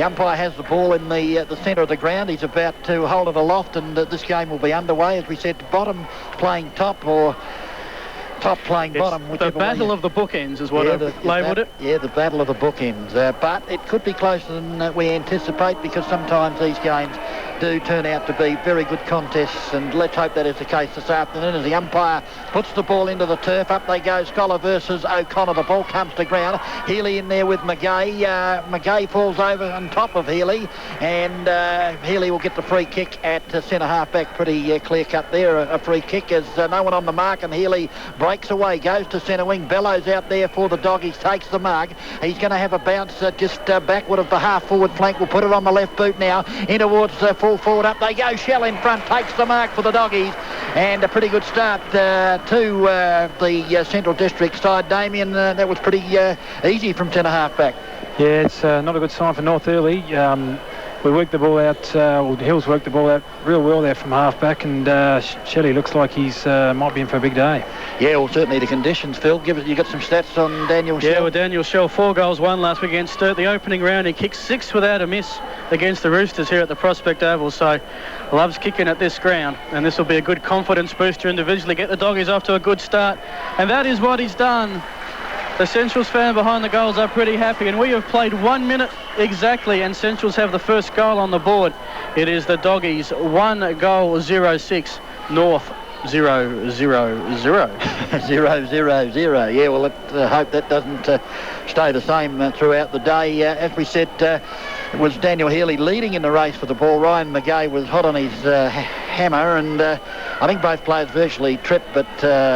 The umpire has the ball in the centre of the ground. He's about to hold it aloft, and this game will be underway. As we said, bottom playing top or top playing bottom. The battle of the bookends is what I've labelled it. Yeah, the battle of the bookends. But it could be closer than we anticipate, because sometimes these games do turn out to be very good contests, and let's hope that is the case this afternoon as the umpire puts the ball into the turf. Up they go, Scholar versus O'Connor. The ball comes to ground. Healy in there with Mackay. Mackay falls over on top of Healy, and Healy will get the free kick at centre half back. Pretty clear cut there, a free kick as no one on the mark, and Healy breaks away, goes to centre wing. Bellows out there for the Doggies, takes the mark. He's going to have a bounce just backward of the half forward flank. We'll put it on the left boot now in towards full forward. Up they go. Shell in front takes the mark for the Doggies, and a pretty good start to the Central District side. Damien, that was pretty easy from centre half back. Yeah, it's not a good sign for North Early. We worked the ball out, Hills worked the ball out real well there from half-back, and Shelley looks like he's might be in for a big day. Yeah, well, certainly the conditions, Phil. You got some stats on Daniel Shell? Yeah, well, Daniel Shell, 4 goals, 1 last week against Sturt. The opening round, he kicked 6 without a miss against the Roosters here at the Prospect Oval, so loves kicking at this ground, and this will be a good confidence booster individually, get the Doggies off to a good start, and that is what he's done. The Centrals fan behind the goals are pretty happy, and we have played 1 minute exactly, and Centrals have the first goal on the board. It is the Doggies 1 goal 0-6, North 0-0-0. 0-0-0. Yeah, well, let's hope that doesn't stay the same throughout the day. As we said, it was Daniel Healy leading in the race for the ball. Ryan Mackay was hot on his hammer, and I think both players virtually tripped, but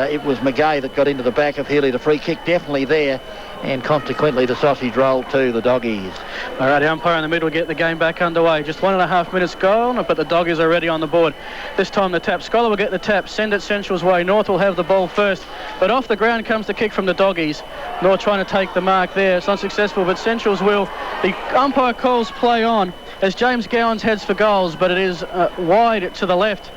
it was Mackay that got into the back of Healy. The free kick definitely there, and consequently the sausage roll to the Doggies. All right, the umpire in the middle get the game back underway. Just 1.5 minutes gone, but the Doggies are already on the board. This time the tap. Scholar will get the tap, send it Central's way. North will have the ball first, but off the ground comes the kick from the Doggies. North trying to take the mark there. It's unsuccessful, but Central's will. The umpire calls play on as James Gowans heads for goals, but it is wide to the left,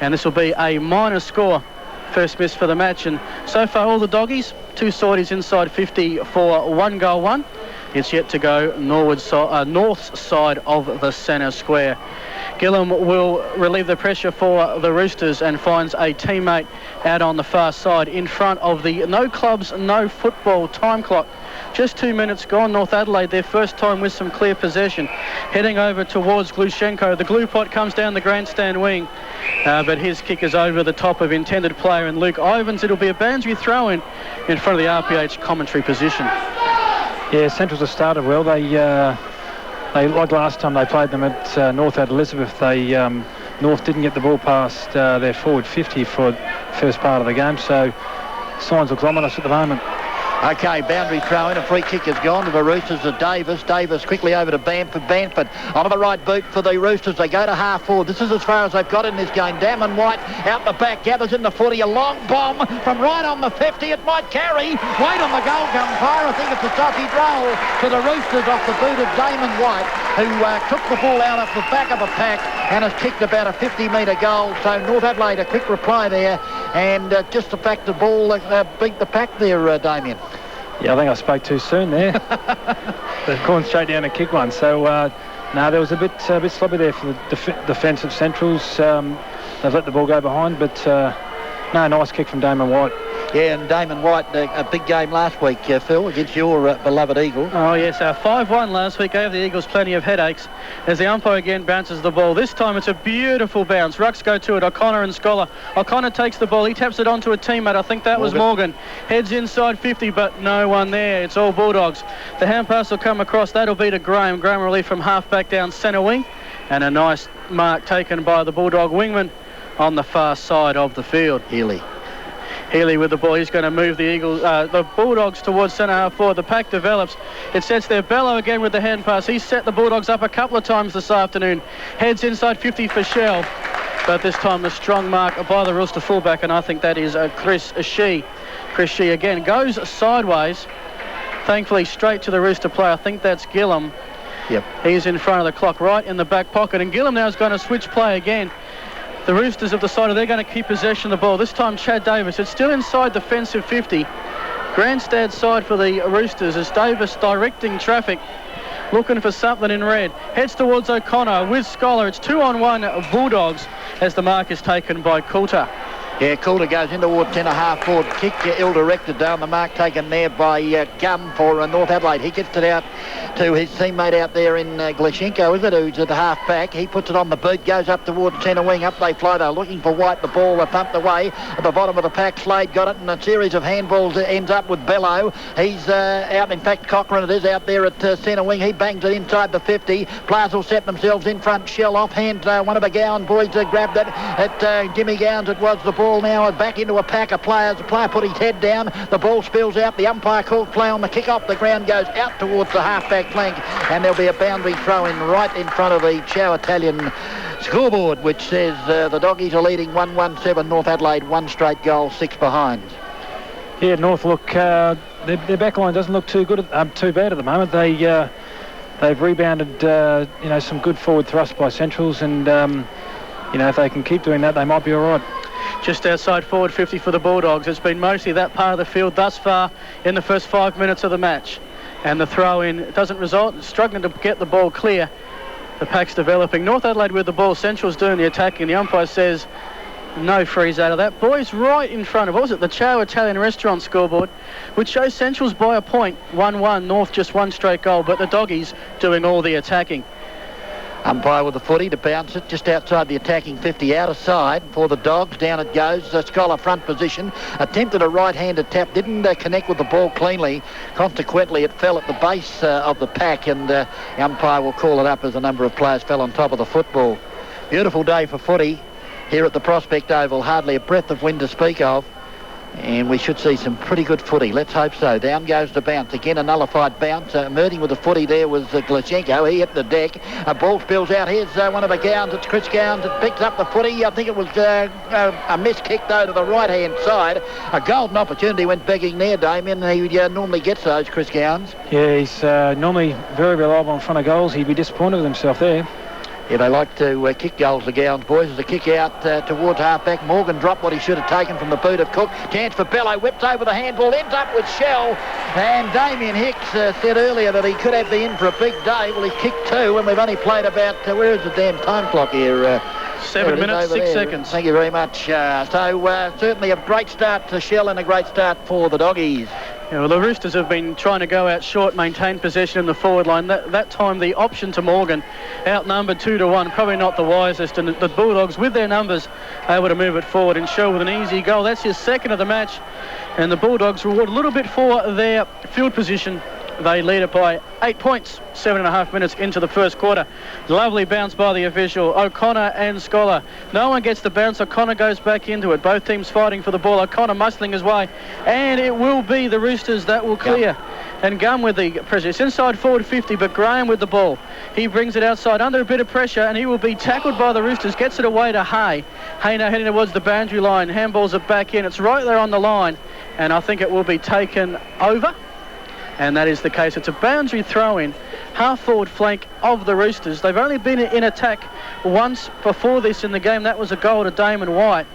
and this will be a minor score. First miss for the match, and so far all the Doggies, 2 sorties inside 50 for 1 goal 1. It's yet to go north side of the centre square. Gillam will relieve the pressure for the Roosters and finds a teammate out on the far side in front of the no clubs, no football time clock. Just 2 minutes gone. North Adelaide, their first time with some clear possession. Heading over towards Glushenko. The glue pot comes down the grandstand wing, but his kick is over the top of intended player and Luke Ivans. It'll be a Bansby throw-in in front of the RPH commentary position. Yeah, Centrals have started well. They like last time they played them at North at Elizabeth. North didn't get the ball past their forward 50 for the first part of the game, so signs look ominous at the moment. Okay, boundary throw in. A free kick has gone to the Roosters of Davis. Davis quickly over to Bamford. Bamford onto the right boot for the Roosters. They go to half forward. This is as far as they've got in this game. Damon White out the back, gathers in the footy. A long bomb from right on the 50. It might carry. Wait on the goal umpire. I think it's a sausage roll to the Roosters off the boot of Damon White, who took the ball out of the back of the pack and has kicked about a 50-metre goal. So North Adelaide, a quick reply there, and just the fact the ball beat the pack there, Damien. Yeah, I think I spoke too soon there. They've gone straight down and kick one. So, no, there was a bit sloppy there for the defensive Centrals. They've let the ball go behind, but no, nice kick from Damon White. Yeah, and Damon White, a big game last week, Phil, against your beloved Eagles. Oh, yes, 5-1 last week gave the Eagles plenty of headaches as the umpire again bounces the ball. This time it's a beautiful bounce. Rucks go to it, O'Connor and Scholar. O'Connor takes the ball. He taps it onto a teammate. I think that was Morgan. Heads inside 50, but no one there. It's all Bulldogs. The hand pass will come across. That'll be to Graham. Graham relief from half-back down centre wing. And a nice mark taken by the Bulldog wingman on the far side of the field. Healy with the ball. He's going to move the Bulldogs towards centre half forward. The pack develops. It sets there. Bello again with the hand pass. He's set the Bulldogs up a couple of times this afternoon. Heads inside 50 for Shell. But this time a strong mark by the Rooster fullback, and I think that is Chris Shee. Chris Shee again goes sideways. Thankfully straight to the Rooster player. I think that's Gillam. Yep. He's in front of the clock, right in the back pocket. And Gillam now is going to switch play again. The Roosters have decided they're going to keep possession of the ball. This time Chad Davis. It's still inside defensive 50. Grandstand side for the Roosters as Davis directing traffic looking for something in red. Heads towards O'Connor with Scholar. It's 2-on-1 Bulldogs as the mark is taken by Coulter. Yeah, Coulter goes in towards 10.5 forward kick, ill-directed down the mark, taken there by Gum for North Adelaide. He gets it out to his teammate out there in Glashenko, is it, who's at the half-back. He puts it on the boot, goes up towards centre wing, up they fly. They're looking for White, the ball pumped away. At the bottom of the pack, Slade got it, and a series of handballs ends up with Bello. He's out, in fact, Cochrane it is out there at centre wing. He bangs it inside the 50. Players will set themselves in front, Shell offhand. One of the Gowan boys grabbed it. At Jimmy Gowans it was the ball now, back into a pack of players. The player put his head down. The ball spills out. The umpire calls play on the kick off. The ground goes out towards the half-back flank, and there'll be a boundary throw in right in front of the Chow Italian scoreboard, which says the Doggies are leading 1-1-7. North Adelaide 1 straight goal, 6 behind. Yeah, North look, their back line doesn't look too good, too bad at the moment. They've rebounded, some good forward thrust by Centrals, and if they can keep doing that, they might be all right. Just outside forward 50 for the Bulldogs. It's been mostly that part of the field thus far in the first 5 minutes of the match. And the throw-in doesn't result. Struggling to get the ball clear. The pack's developing. North Adelaide with the ball. Central's doing the attacking. The umpire says no freeze out of that. Boys right in front of, what was it, the Chow Italian restaurant scoreboard, which shows Central's by a point. 1-1. North just 1 straight goal. But the Doggies doing all the attacking. Umpire with the footy to bounce it just outside the attacking 50, outer side for the Dogs. Down it goes. Scholar front position. Attempted a right-handed tap. Didn't connect with the ball cleanly. Consequently, it fell at the base of the pack, and the umpire will call it up as a number of players fell on top of the football. Beautiful day for footy here at the Prospect Oval. Hardly a breath of wind to speak of. And we should see some pretty good footy. Let's hope so. Down goes the bounce. Again, a nullified bounce. Emerging with the footy there was Glashenko. He hit the deck. A ball spills out. Here's one of the Gowans. It's Chris Gowans that picks up the footy. I think it was a miss kick, though, to the right-hand side. A golden opportunity went begging there, Damien. He normally gets those, Chris Gowans. Yeah, he's normally very reliable in front of goals. He'd be disappointed with himself there. Yeah, they like to kick goals, the Gowans boys. There's a kick out towards half-back. Morgan dropped what he should have taken from the boot of Cook. Chance for Bello. Whipped over the handball. Ends up with Shell. And Damien Hicks said earlier that he could have the in for a big day. Well, he's kicked 2, and we've only played about... where is the damn time clock here? 7 minutes, 6 seconds. Thank you very much. So certainly a great start to Shell and a great start for the Doggies. Yeah, well, the Roosters have been trying to go out short, maintain possession in the forward line. That time, the option to Morgan, outnumbered 2-1, probably not the wisest. And the Bulldogs, with their numbers, able to move it forward. And Shell with an easy goal. That's his second of the match. And the Bulldogs reward a little bit for their field position. They lead it by 8 points, 7.5 minutes into the first quarter. Lovely bounce by the official, O'Connor and Scholar. No one gets the bounce. O'Connor goes back into it. Both teams fighting for the ball. O'Connor muscling his way, and it will be the Roosters that will clear. And Gum with the pressure. It's inside forward 50, but Graham with the ball. He brings it outside under a bit of pressure, and he will be tackled by the Roosters. Gets it away to Hay. Hay now heading towards the boundary line. Handballs it back in. It's right there on the line, and I think it will be taken over. And that is the case. It's a boundary throw-in, half-forward flank of the Roosters. They've only been in attack once before this in the game. That was a goal to Damon White.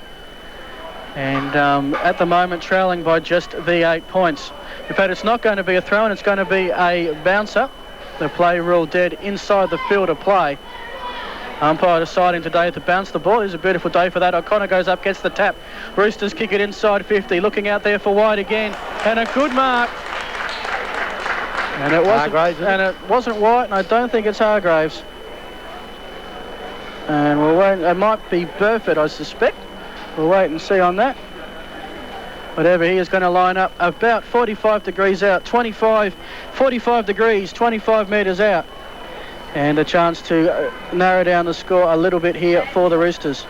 And at the moment, trailing by just the 8 points. In fact, it's not going to be a throw-in. It's going to be a bouncer. The play rule dead inside the field of play. Umpire deciding today to bounce the ball. It's a beautiful day for that. O'Connor goes up, gets the tap. Roosters kick it inside 50. Looking out there for White again. And a good mark. And it wasn't White, and I don't think it's Hargraves. And we'll wait. It might be Burford, I suspect. We'll wait and see on that. Whatever, he is going to line up about 45 degrees out, 45 degrees, 25 metres out. And a chance to narrow down the score a little bit here for the Roosters.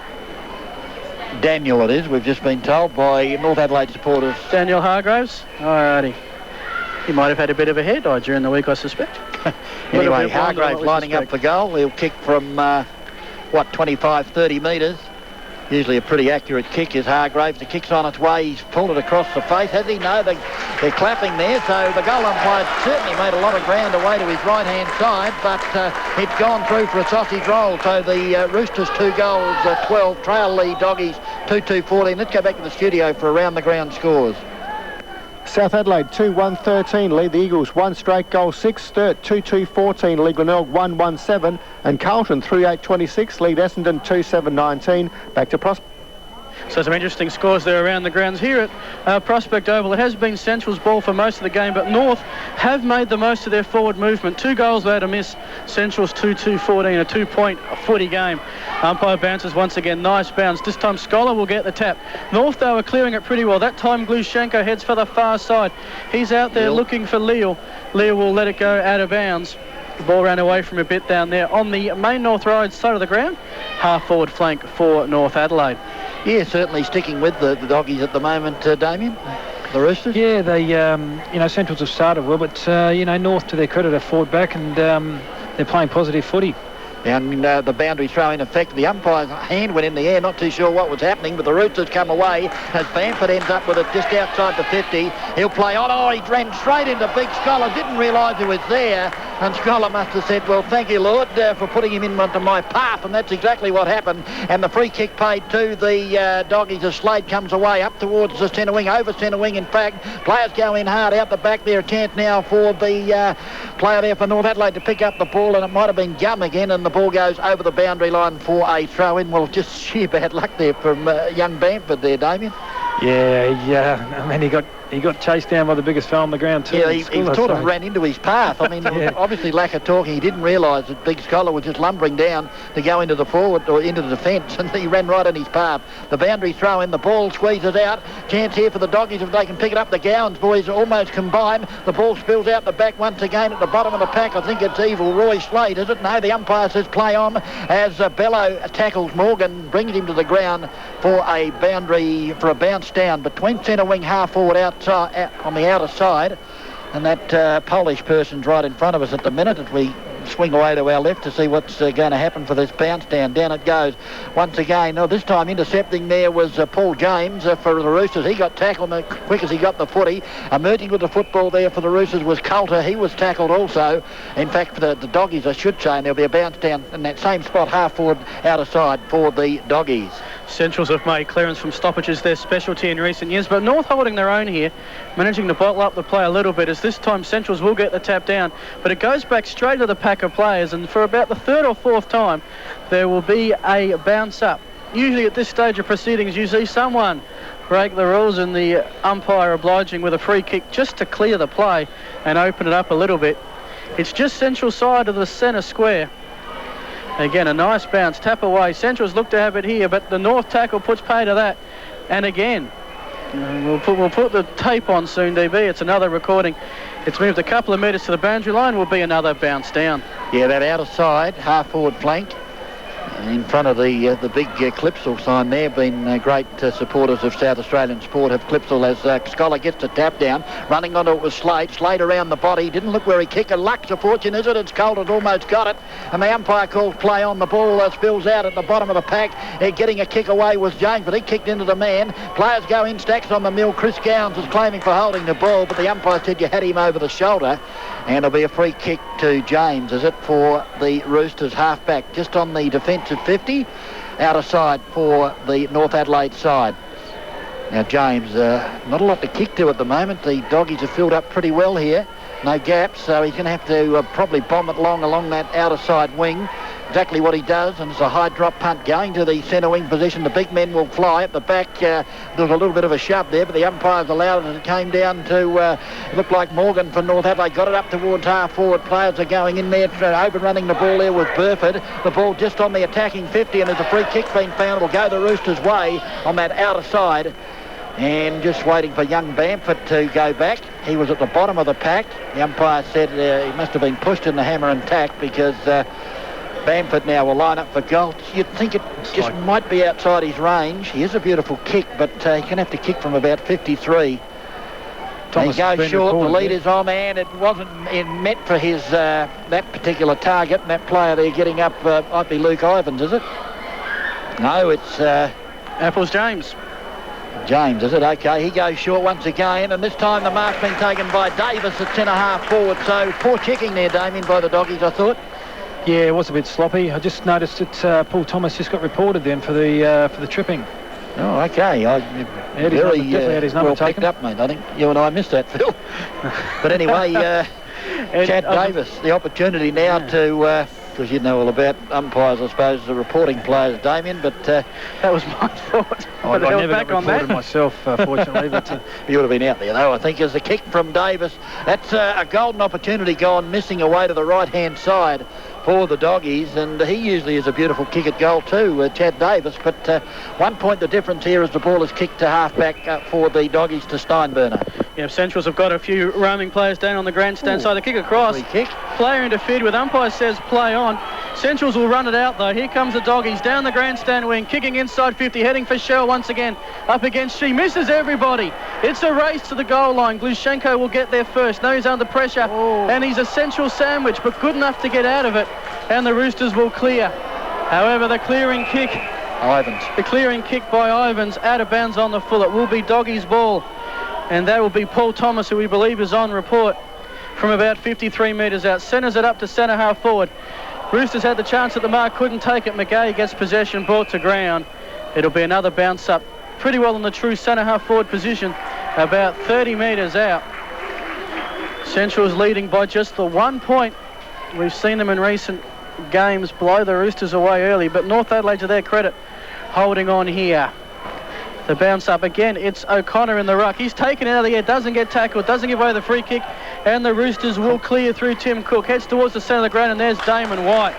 Daniel it is, we've just been told by North Adelaide supporters. Daniel Hargraves? Alrighty. He might have had a bit of a hair dye during the week, I suspect. Anyway, Hargraves lining up for goal. He'll kick from, 25, 30 metres. Usually a pretty accurate kick is Hargraves. The kick's on its way. He's pulled it across the face. Has he? No, they're clapping there. So the goal umpire certainly made a lot of ground away to his right-hand side, but it's gone through for a sausage roll. So the Roosters 2 goals, 12, trail the Doggies 2-2-14. Let's go back to the studio for around the ground scores. South Adelaide 2-1-13 lead the Eagles 1 straight goal 6. Sturt 2-2-14 lead Glenelg 1-1-7, and Carlton 3-8-26 lead Essendon 2-7-19. Back to Prospect. So some interesting scores there around the grounds here at Prospect Oval. It has been Central's ball for most of the game, but North have made the most of their forward movement. 2 goals without a miss. Central's 2-2-14, a 2-point footy game. Umpire bounces once again. Nice bounce. This time Scholar will get the tap. North, though, are clearing it pretty well. That time Glushenko heads for the far side. He's out there looking for Leal. Leal will let it go out of bounds. The ball ran away from a bit down there on the main North Road side of the ground. Half-forward flank for North Adelaide. Yeah, certainly sticking with the doggies at the moment, Damien. The Roosters. Yeah, they, Centrals have started well, but, North, to their credit, have fought back and they're playing positive footy. And the boundary throw in effect. The umpire's hand went in the air, not too sure what was happening, but the Roosters come away as Bamford ends up with it just outside the 50. He'll play on. Oh, he ran straight into Big Scholar, didn't realise he was there, and Scholar must have said, well, thank you, Lord, for putting him in onto my path, and that's exactly what happened. And the free kick paid to the doggies as Slade comes away up towards the centre wing, over centre wing, in fact. Players go in hard out the back there. A chance now for the player there for North Adelaide to pick up the ball, and it might have been Gum again, and the ball goes over the boundary line for a throw-in. Well, just sheer bad luck there from young Bamford there, Damien. Yeah, he got chased down by the biggest fella on the ground too. Yeah, he sort of ran into his path. I mean, obviously lack of talking. He didn't realise that Big Scholar was just lumbering down to go into the forward or into the defence, and he ran right in his path. The boundary throw in, the ball squeezes out. Chance here for the doggies if they can pick it up. The Gowans boys almost combined. The ball spills out the back once again at the bottom of the pack. I think it's Evil Roy Slade, is it? No, the umpire says play on as Bello tackles Morgan, brings him to the ground for a bounce down between centre wing, half forward, outside on the outer side, and that Polish person's right in front of us at the minute as we swing away to our left to see what's going to happen for this bounce down. Down it goes once again. This time intercepting there was Paul James for the Roosters. He got tackled quick as he got the footy. Emerging with the football there for the Roosters was Coulter. He was tackled also. In fact, for the doggies, I should say, and there'll be a bounce down in that same spot, half forward, outer side for the doggies. Centrals have made clearance from stoppages their specialty in recent years, but North holding their own here, managing to bottle up the play a little bit, as this time Centrals will get the tap down, but it goes back straight to the pack of players, and for about the 3rd or 4th time there will be a bounce up. Usually at this stage of proceedings you see someone break the rules, and the umpire obliging with a free kick just to clear the play and open it up a little bit. It's just Central side of the centre square. Again, a nice bounce, tap away. Centrals look to have it here, but the North tackle puts pay to that. And again, we'll put the tape on soon, DB. It's another recording. It's moved a couple of metres to the boundary line. Will be another bounce down. Yeah, that outer side, half forward flank, in front of the big Clipsal sign there. Been great supporters of South Australian sport have Clipsal as Scholar gets the tap down. Running onto it was Slade. Slade around the body. Didn't look where he kicked. Luck's a fortune, is it? It's Coulter's almost got it. And the umpire calls play on. The ball spills out at the bottom of the pack. Getting a kick away was James, but he kicked into the man. Players go in, stacks on the mill. Chris Gowans is claiming for holding the ball, but the umpire said you had him over the shoulder. And it'll be a free kick to James, is it, for the Roosters halfback, just on the defensive 50, outer side for the North Adelaide side. Now James, not a lot to kick to at the moment. The doggies have filled up pretty well here. No gaps, so he's going to have to probably bomb it along that outer side wing. Exactly what he does, and it's a high drop punt going to the centre wing position. The big men will fly at the back. There was a little bit of a shove there, but the umpires allowed it. It came down to look like Morgan for North Adelaide. Got it up towards half forward. Players are going in there, overrunning the ball there with Burford. The ball just on the attacking 50, and there's a free kick being found. It will go the Roosters' way on that outer side. And just waiting for young Bamford to go back. He was at the bottom of the pack. The umpire said he must have been pushed in the hammer and tack, because Bamford now will line up for goal. You'd think it just might be outside his range. He is a beautiful kick, but he's going to have to kick from about 53. He goes short, the lead is on, and it wasn't met for his that particular target. And that player there getting up might be Luke Ivans, is it? No, it's Apples James. James, is it? Okay, he goes short once again, and this time the mark's been taken by Davis at centre half forward. So poor checking there, Damien, by the doggies, I thought. Yeah, it was a bit sloppy. I just noticed that Paul Thomas just got reported then for the tripping. Oh, okay. Definitely had his number well taken. picked up, mate. I think you and I missed that, Phil. But anyway, Chad Davis, the opportunity now to... because you know all about umpires, I suppose, the reporting players, Damien, but... that was my fault. I never got reported myself, fortunately. But you would have been out there, though, I think, as the kick from Davis. That's a golden opportunity gone missing away to the right-hand side for the Doggies, and he usually is a beautiful kick at goal too, Chad Davis, but 1 point the difference here as the ball is kicked to half-back for the Doggies to Steinburner. Yeah, Centrals have got a few roaming players down on the grandstand side. The kick across. Free kick. Player interfered with. Umpire says play on. Centrals will run it out though. Here comes the Doggies down the grandstand wing, kicking inside 50, heading for Shell once again. Up against she misses everybody. It's a race to the goal line. Glushenko will get there first. Now he's under pressure, and he's a Central sandwich, but good enough to get out of it. And the Roosters will clear. However, the clearing kick. Ivans. The clearing kick by Ivans out of bounds on the full. It will be Doggies' ball. And that will be Paul Thomas, who we believe is on report from about 53 metres out. Centres it up to centre half forward. Roosters had the chance at the mark, couldn't take it. McGay gets possession, brought to ground. It'll be another bounce up, pretty well in the true centre half forward position, about 30 metres out. Central's leading by just the 1 point. We've seen them in recent games blow the Roosters away early, but North Adelaide, to their credit, holding on here. The bounce up again, it's O'Connor in the ruck. He's taken out of the air, doesn't get tackled, doesn't give away the free kick, and the Roosters will clear through Tim Cook. Heads towards the centre of the ground, and there's Damon White.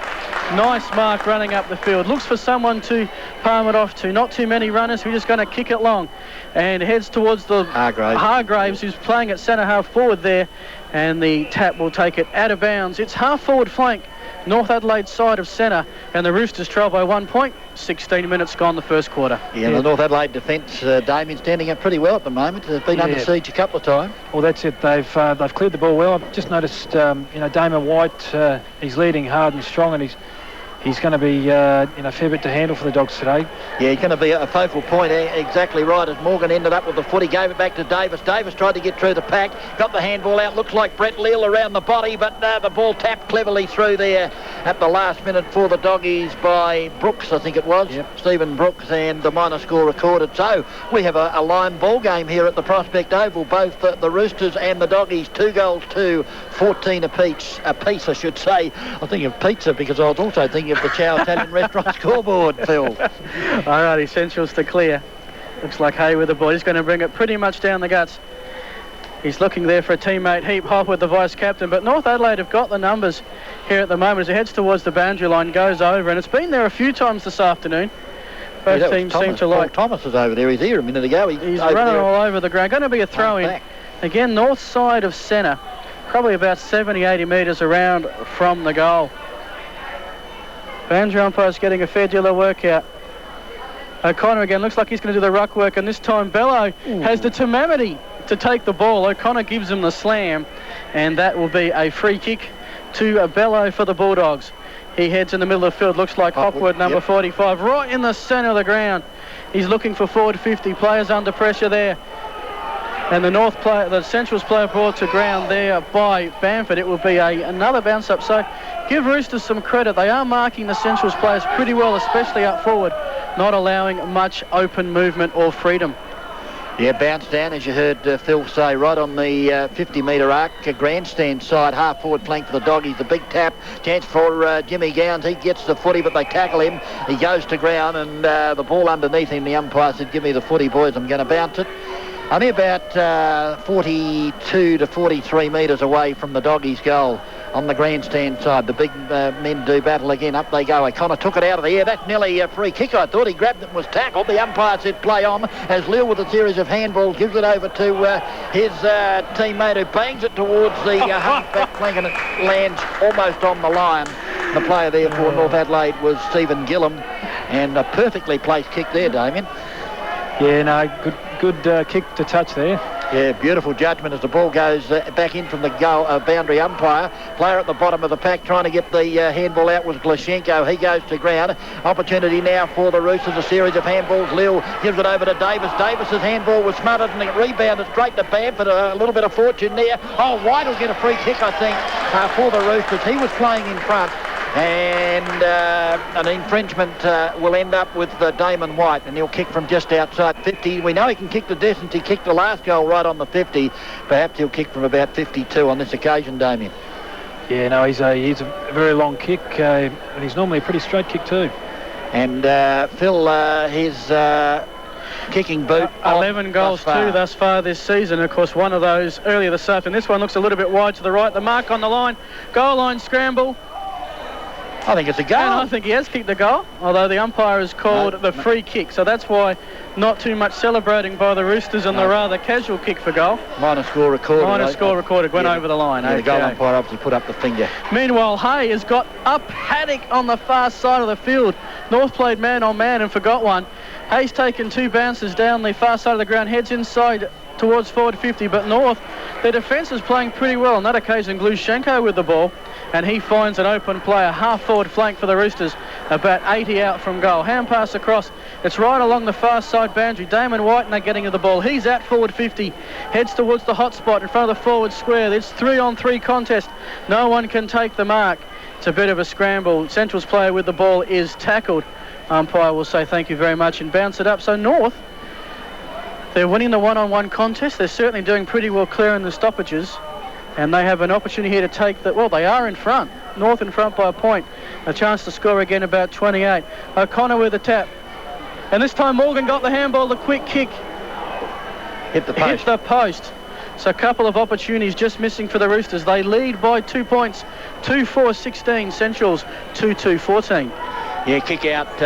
Nice mark running up the field. Looks for someone to palm it off to. Not too many runners. We're just going to kick it long. And heads towards the Hargraves, who's playing at centre half forward there. And the tap will take it out of bounds. It's half forward flank, North Adelaide side of centre, and the Roosters trail by 1 point. 16 minutes gone the first quarter. Yeah, the North Adelaide defence, Damien, standing up pretty well at the moment. They've been under siege a couple of times. Well, that's it. They've cleared the ball well. I've just noticed, Damon White, he's leading hard and strong, and he's going to be, a fair bit to handle for the Dogs today. Yeah, he's going to be a focal point, exactly right, as Morgan ended up with the footy, gave it back to Davis. Davis tried to get through the pack, got the handball out, looks like Brett Leal around the body, but the ball tapped cleverly through there at the last minute for the Doggies by Brooks, I think it was. Yep. Stephen Brooks, and the minor score recorded. So we have a line ball game here at the Prospect Oval. Both the Roosters and the Doggies, 2 goals to 14 apiece, I should say. I think of pizza because I was also thinking of the Chow Italian restaurant scoreboard, Phil. Alrighty, Centrals to clear. Looks like Hay with the ball. He's going to bring it pretty much down the guts. He's looking there for a teammate, Heap Hop, with the vice-captain. But North Adelaide have got the numbers here at the moment as he heads towards the boundary line, goes over. And it's been there a few times this afternoon. Both teams seem to like... Paul Thomas is over there. He's here a minute ago. He's running all over the ground. Going to be a throw-in. Again, north side of centre. Probably about 70, 80 metres around from the goal. Boundary umpire's getting a fair deal of work out. O'Connor again, looks like he's going to do the ruck work, and this time Bello has the temerity to take the ball. O'Connor gives him the slam, and that will be a free kick to Bello for the Bulldogs. He heads in the middle of the field, looks like Hopwood, number 45, right in the centre of the ground. He's looking for forward 50, players under pressure there. And the Centrals player brought to ground there by Bamford. It will be another bounce up. So give Roosters some credit. They are marking the Centrals players pretty well, especially up forward, not allowing much open movement or freedom. Yeah, bounce down, as you heard Phil say, right on the 50-metre arc, grandstand side, half-forward flank for the Doggies. The big tap, chance for Jimmy Gowns. He gets the footy, but they tackle him. He goes to ground, and the ball underneath him. The umpire said, give me the footy, boys. I'm going to bounce it. Only about 42 to 43 metres away from the Doggies' goal on the grandstand side. The big men do battle again. Up they go. O'Connor took it out of the air. That's nearly a free kick. I thought he grabbed it and was tackled. The umpire said play on as Leal, with a series of handballs, gives it over to his teammate, who bangs it towards the half-back flank, and it lands almost on the line. The player there for North Adelaide was Stephen Gillam, and a perfectly placed kick there, Damien. Yeah, no, good kick to touch there. Yeah, beautiful judgment as the ball goes back in from the goal boundary umpire. Player at the bottom of the pack trying to get the handball out was Glushenko. He goes to ground. Opportunity now for the Roosters. A series of handballs. Leal gives it over to Davis. Davis's handball was smothered and it rebounded straight to Bamford. A little bit of fortune there. Oh, White will get a free kick, I think, for the Roosters. He was playing in front. And and an infringement will end up with Damon White, and he'll kick from just outside 50. We know he can kick the distance. He kicked the last goal right on the 50. Perhaps he'll kick from about 52 on this occasion, Damien. Yeah, no, he's a very long kick, and he's normally a pretty straight kick too. And Phil, his kicking boot 11 goals thus far this season. Of course, one of those earlier this afternoon. This one looks a little bit wide to the right. The mark on the line. Goal line scramble. I think it's a goal. And I think he has kicked the goal, although the umpire has called the free kick. So that's why not too much celebrating by the Roosters and the rather casual kick for goal. Minor score recorded. Went over the line. Yeah, the goal umpire obviously put up the finger. Meanwhile, Hay has got up Haddock on the far side of the field. North played man on man and forgot one. Hay's taken 2 bounces down the far side of the ground, heads inside towards forward 50, but North, their defence is playing pretty well. On that occasion, Glushenko with the ball, and he finds an open player, half forward flank for the Roosters, about 80 out from goal. Hand pass across, it's right along the far side boundary. Damon White now getting to the ball. He's at forward 50, heads towards the hot spot in front of the forward square. It's 3-on-3 contest. No one can take the mark. It's a bit of a scramble. Central's player with the ball is tackled. Umpire will say thank you very much and bounce it up. So North, they're winning the one-on-one contest. They're certainly doing pretty well clearing the stoppages, and they have an opportunity here to take the... Well, they are in front. North in front by a point. A chance to score again about 28. O'Connor with the tap. And this time Morgan got the handball, the quick kick. Hit the post. So a couple of opportunities just missing for the Roosters. They lead by 2 points. 2-4-16. Centrals 2-2-14. Yeah, kick out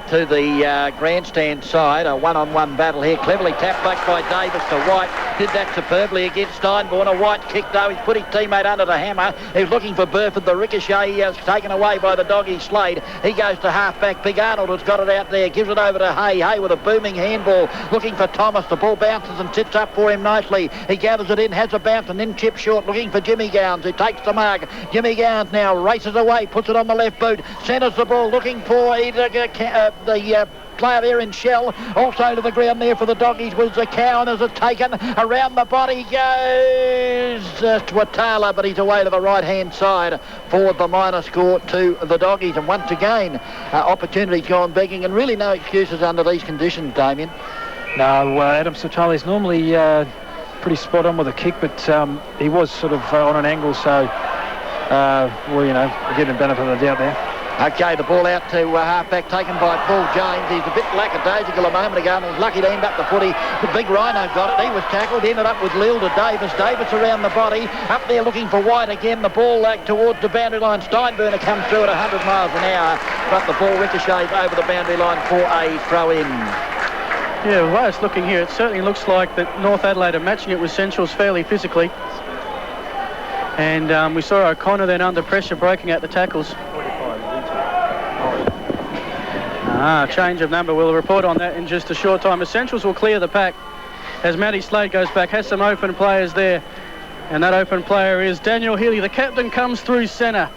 to the grandstand side. A one-on-one battle here. Cleverly tapped back by Davis to White. Did that superbly against Steinborn. A White kick, though. He's put his teammate under the hammer. He was looking for Burford. The ricochet is taken away by the doggy Slade. He goes to half-back. Big Arnold has got it out there. Gives it over to Hay. Hay with a booming handball. Looking for Thomas. The ball bounces and sits up for him nicely. He gathers it in, has a bounce, and then chips short. Looking for Jimmy Gowns, who takes the mark. Jimmy Gowns now races away. Puts it on the left boot. Centres the ball. Looking for either the player there in Shell. Also to the ground there for the doggies was the Cowan as it's taken. Around the body goes Twatala, but he's away to the right-hand side for the minor score to the doggies. And once again, opportunities gone begging, and really no excuses under these conditions, Damien. No, Adam Sotali's normally pretty spot on with a kick, but he was sort of on an angle, so we'll give him benefit of the doubt there. Okay, the ball out to half-back taken by Paul James. He's a bit lackadaisical a moment ago and was lucky to end up the footy. The big Rhino got it. He was tackled. He ended up with Lil to Davis. Davis around the body. Up there looking for White again. The ball towards the boundary line. Steinburner comes through at 100 miles an hour, but the ball ricochets over the boundary line for a throw-in. Yeah, the way it's looking here, it certainly looks like that North Adelaide are matching it with Centrals fairly physically. And we saw O'Connor then under pressure breaking out the tackles. Change of number. We'll report on that in just a short time. The Centrals will clear the pack as Matty Slade goes back. Has some open players there. And that open player is Daniel Healy. The captain comes through centre.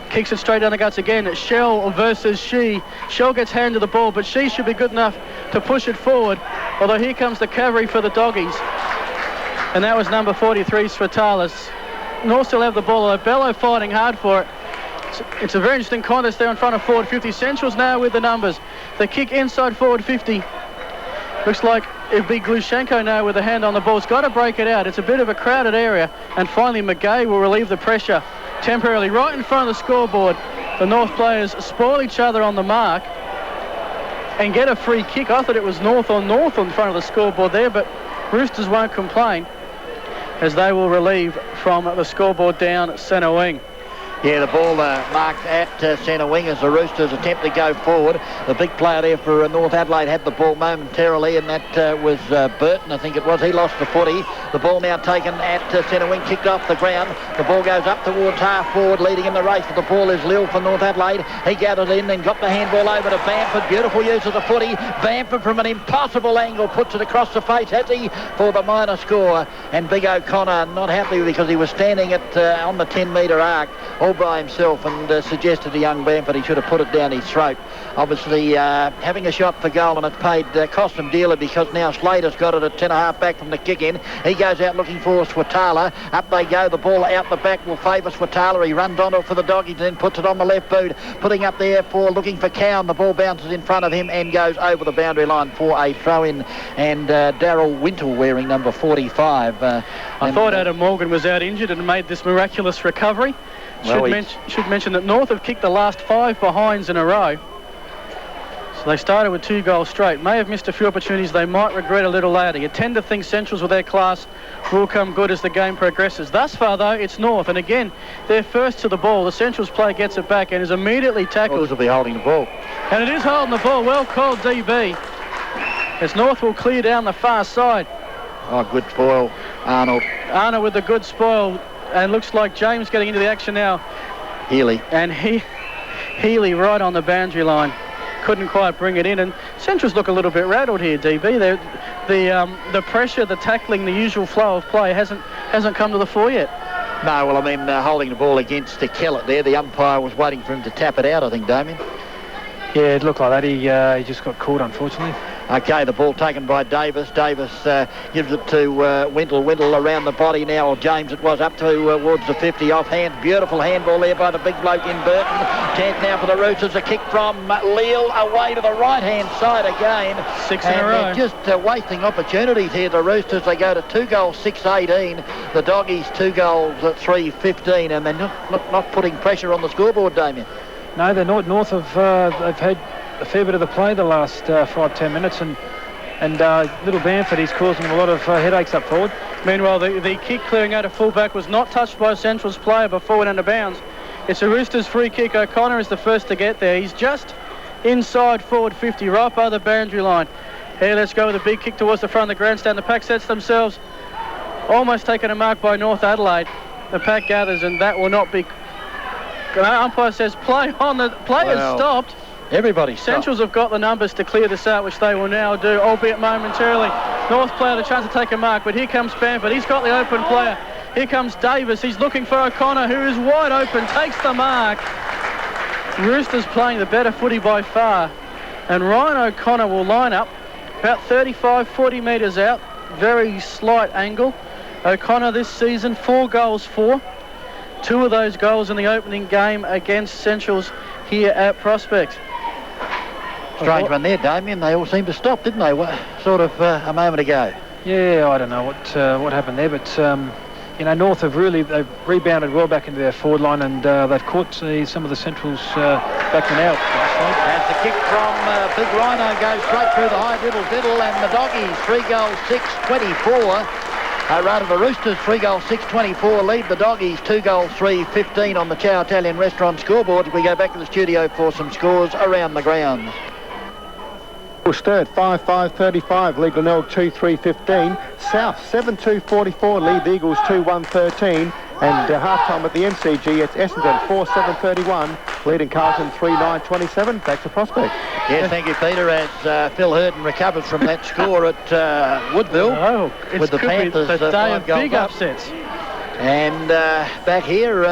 Kicks it straight down the guts again. It's Shell versus She. Shell gets hand to the ball, but She should be good enough to push it forward. Although here comes the cavalry for the doggies. And that was number 43, Svetalis. North still have the ball, although Bello fighting hard for it. It's a very interesting contest there in front of forward 50. Centrals now with the numbers. The kick inside forward 50. Looks like it'd be Glushenko now with a hand on the ball. It's got to break it out. It's a bit of a crowded area. And finally McGay will relieve the pressure temporarily right in front of the scoreboard. The North players spoil each other on the mark and get a free kick. I thought it was North on North in front of the scoreboard there, but Roosters won't complain as they will relieve from the scoreboard down centre wing. Yeah, the ball marked at centre wing as the Roosters attempt to go forward. The big player there for North Adelaide had the ball momentarily, and that was Burton, I think it was. He lost the footy. The ball now taken at centre wing, kicked off the ground. The ball goes up towards half forward, leading in the race. But the ball is Lil for North Adelaide. He gathered in and got the handball over to Bamford. Beautiful use of the footy. Bamford from an impossible angle puts it across the face, has he, for the minor score. And Big O'Connor not happy because he was standing at on the 10-metre arc. all by himself and suggested to young Bamford he should have put it down his throat. Obviously having a shot for goal, and it's cost him dearly because now Slater's got it at 10.5 back from the kick in. He goes out looking for Swatala. Up they go. The ball out the back will favour Swatala. He runs on it for the Doggies, then puts it on the left boot, putting up there for looking for Cowan. The ball bounces in front of him and goes over the boundary line for a throw-in. And Darryl Wintle wearing number 45. I thought Adam Morgan was out injured and made this miraculous recovery. Well, should mention that North have kicked the last 5 behinds in a row. So they started with 2 goals straight. May have missed a few opportunities they might regret a little later. You tend to think Centrals with their class will come good as the game progresses. Thus far, though, it's North. And again, they're first to the ball. The Centrals player gets it back and is immediately tackled. Well, this will be holding the ball. And it is holding the ball. Well called, DB. As North will clear down the far side. Oh, good spoil, Arnold. Arnold with the good spoil. And looks like James getting into the action now. Healy. And Healy right on the boundary line. Couldn't quite bring it in. And Centrals look a little bit rattled here, DB. The pressure, the tackling, the usual flow of play hasn't come to the fore yet. No, well, I mean, holding the ball against Kellett there. The umpire was waiting for him to tap it out, I think, Damien. Yeah, it looked like that. He just got caught, unfortunately. Okay, the ball taken by Davis. Davis gives it to Wintle. Wintle around the body now, or James it was, up towards the 50 off hand. Beautiful handball there by the big bloke in Burton. Chance now for the Roosters. A kick from Leal away to the right-hand side again. 6 in a row. They're just wasting opportunities here, the Roosters. They go to 2 goals, 6-18. The Doggies 2 goals at 3-15, and they're not putting pressure on the scoreboard, Damien. No, they're not. North they've had a fair bit of the play the last 5-10 minutes, and little Bamford, he's causing them a lot of headaches up forward. Meanwhile, the kick clearing out of fullback was not touched by Central's player before it under bounds. It's a Roosters free kick. O'Connor is the first to get there. He's just inside forward 50, right by the boundary line. Here, let's go with a big kick towards the front of the grandstand. The pack sets themselves, almost taken a mark by North Adelaide. The pack gathers, and that will not be... Umpire says play on. The play has stopped. Everybody stopped. Centrals have got the numbers to clear this out, which they will now do, albeit momentarily. North player the chance to take a mark, but here comes Bamford. He's got the open player. Here comes Davis. He's looking for O'Connor, who is wide open, takes the mark. Roosters playing the better footy by far. And Ryan O'Connor will line up about 35, 40 metres out. Very slight angle. O'Connor this season, 4 goals, 4. 2 of those goals in the opening game against Centrals here at Prospect. Strange one there, Damien. They all seemed to stop, didn't they? Sort of a moment ago. Yeah, I don't know what happened there, but North they've rebounded well back into their forward line, and they've caught some of the Centrals backing out. As the kick from Big Rhino goes straight through the high diddle, and the Doggies 3 goals, 6-24. The Roosters 3 goals, 6-24 lead the Doggies 2 goals, 3-15 on the Chow Italian Restaurant scoreboard. We go back to the studio for some scores around the grounds. Sturt 5-5-35, lead Glenelg 2-3-15. South 7-2-44, lead the Eagles 2-1-13. And half-time at the MCG, it's Essendon 4-7-31, leading Carlton 3-9-27. Back to Prospect. Yes, thank you, Peter, as Phil Hurton recovers from that score at Woodville. With the Panthers, the day of big upsets. And back here,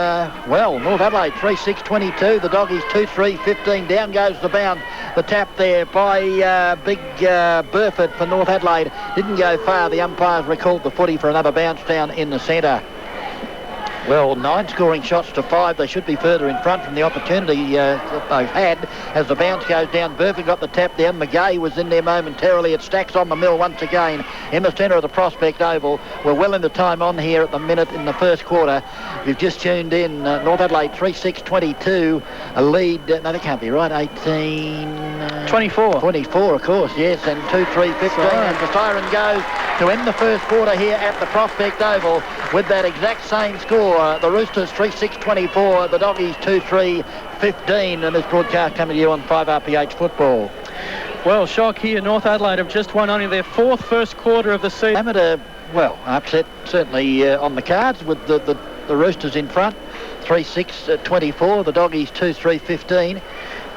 North Adelaide 3-6-22, the Doggies 2-3-15. Down goes the bound. The tap there by Big Burford for North Adelaide didn't go far. The umpires recalled the footy for another bounce down in the centre. Well, 9 scoring shots to 5. They should be further in front from the opportunity that they've had. As the bounce goes down, Burford got the tap down. McGay was in there momentarily. It stacks on the mill once again in the centre of the Prospect Oval. We're well into time on here at the minute in the first quarter. You've just tuned in. North Adelaide 3-6-22. A lead. No, that can't be right. 24. 24, of course, yes. And 2-3-15. And the siren goes to end the first quarter here at the Prospect Oval with that exact same score. The Roosters 3-6-24, the Doggies 2-3-15, and this broadcast coming to you on 5RPH Football. Well, shock here. North Adelaide have just won only their 4th first quarter of the season. Amateur, upset certainly on the cards with the Roosters in front. 3-6-24, the Doggies 2-3-15,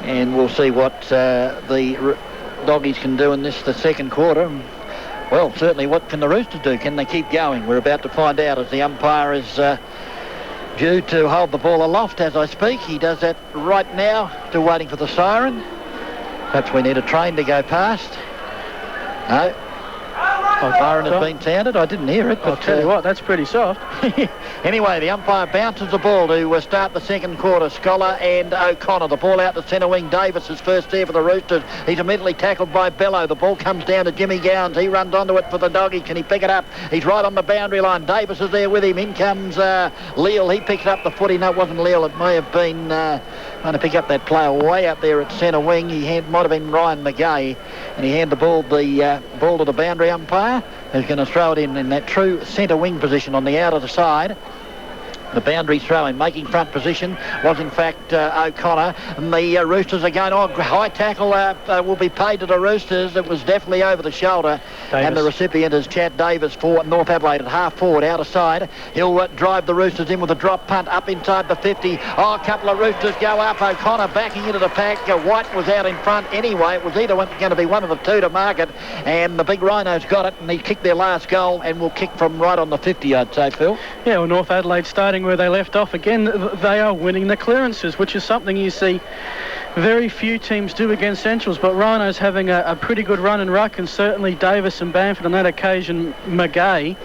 and we'll see what the Doggies can do in the second quarter. Well, certainly what can the Roosters do? Can they keep going? We're about to find out as the umpire is due to hold the ball aloft as I speak. He does that right now, still waiting for the siren. Perhaps we need a train to go past. No. The siren has been sounded. I didn't hear it. But, I'll tell you what, that's pretty soft. Anyway, the umpire bounces the ball to start the second quarter. Scholar and O'Connor. The ball out to centre wing. Davis is first there for the Roosters. He's immediately tackled by Bello. The ball comes down to Jimmy Gowans. He runs onto it for the Doggy. Can he pick it up? He's right on the boundary line. Davis is there with him. In comes Leal. He picks up the footy. No, it wasn't Leal. It may have been trying to pick up that player way up there at centre wing. Might have been Ryan McGay. And he handed the ball to the boundary umpire, who's going to throw it in that true centre wing position on the outer side. The boundary throw in, making front position was in fact O'Connor. And the Roosters are going on. High tackle will be paid to the Roosters. It was definitely over the shoulder. Davis. And the recipient is Chad Davis for North Adelaide at half forward, outer side. He'll drive the Roosters in with a drop punt up inside the 50. Oh, a couple of Roosters go up. O'Connor backing into the pack. White was out in front anyway. It was either going to be one of the two to mark it. And the big Rhinos got it, and he kicked their last goal and will kick from right on the 50, I'd say, Phil. Yeah, well, North Adelaide starting where they left off again. They are winning the clearances, which is something you see very few teams do against Centrals, but Rhinos having a pretty good run and ruck, and certainly Davis and Bamford on that occasion. McGay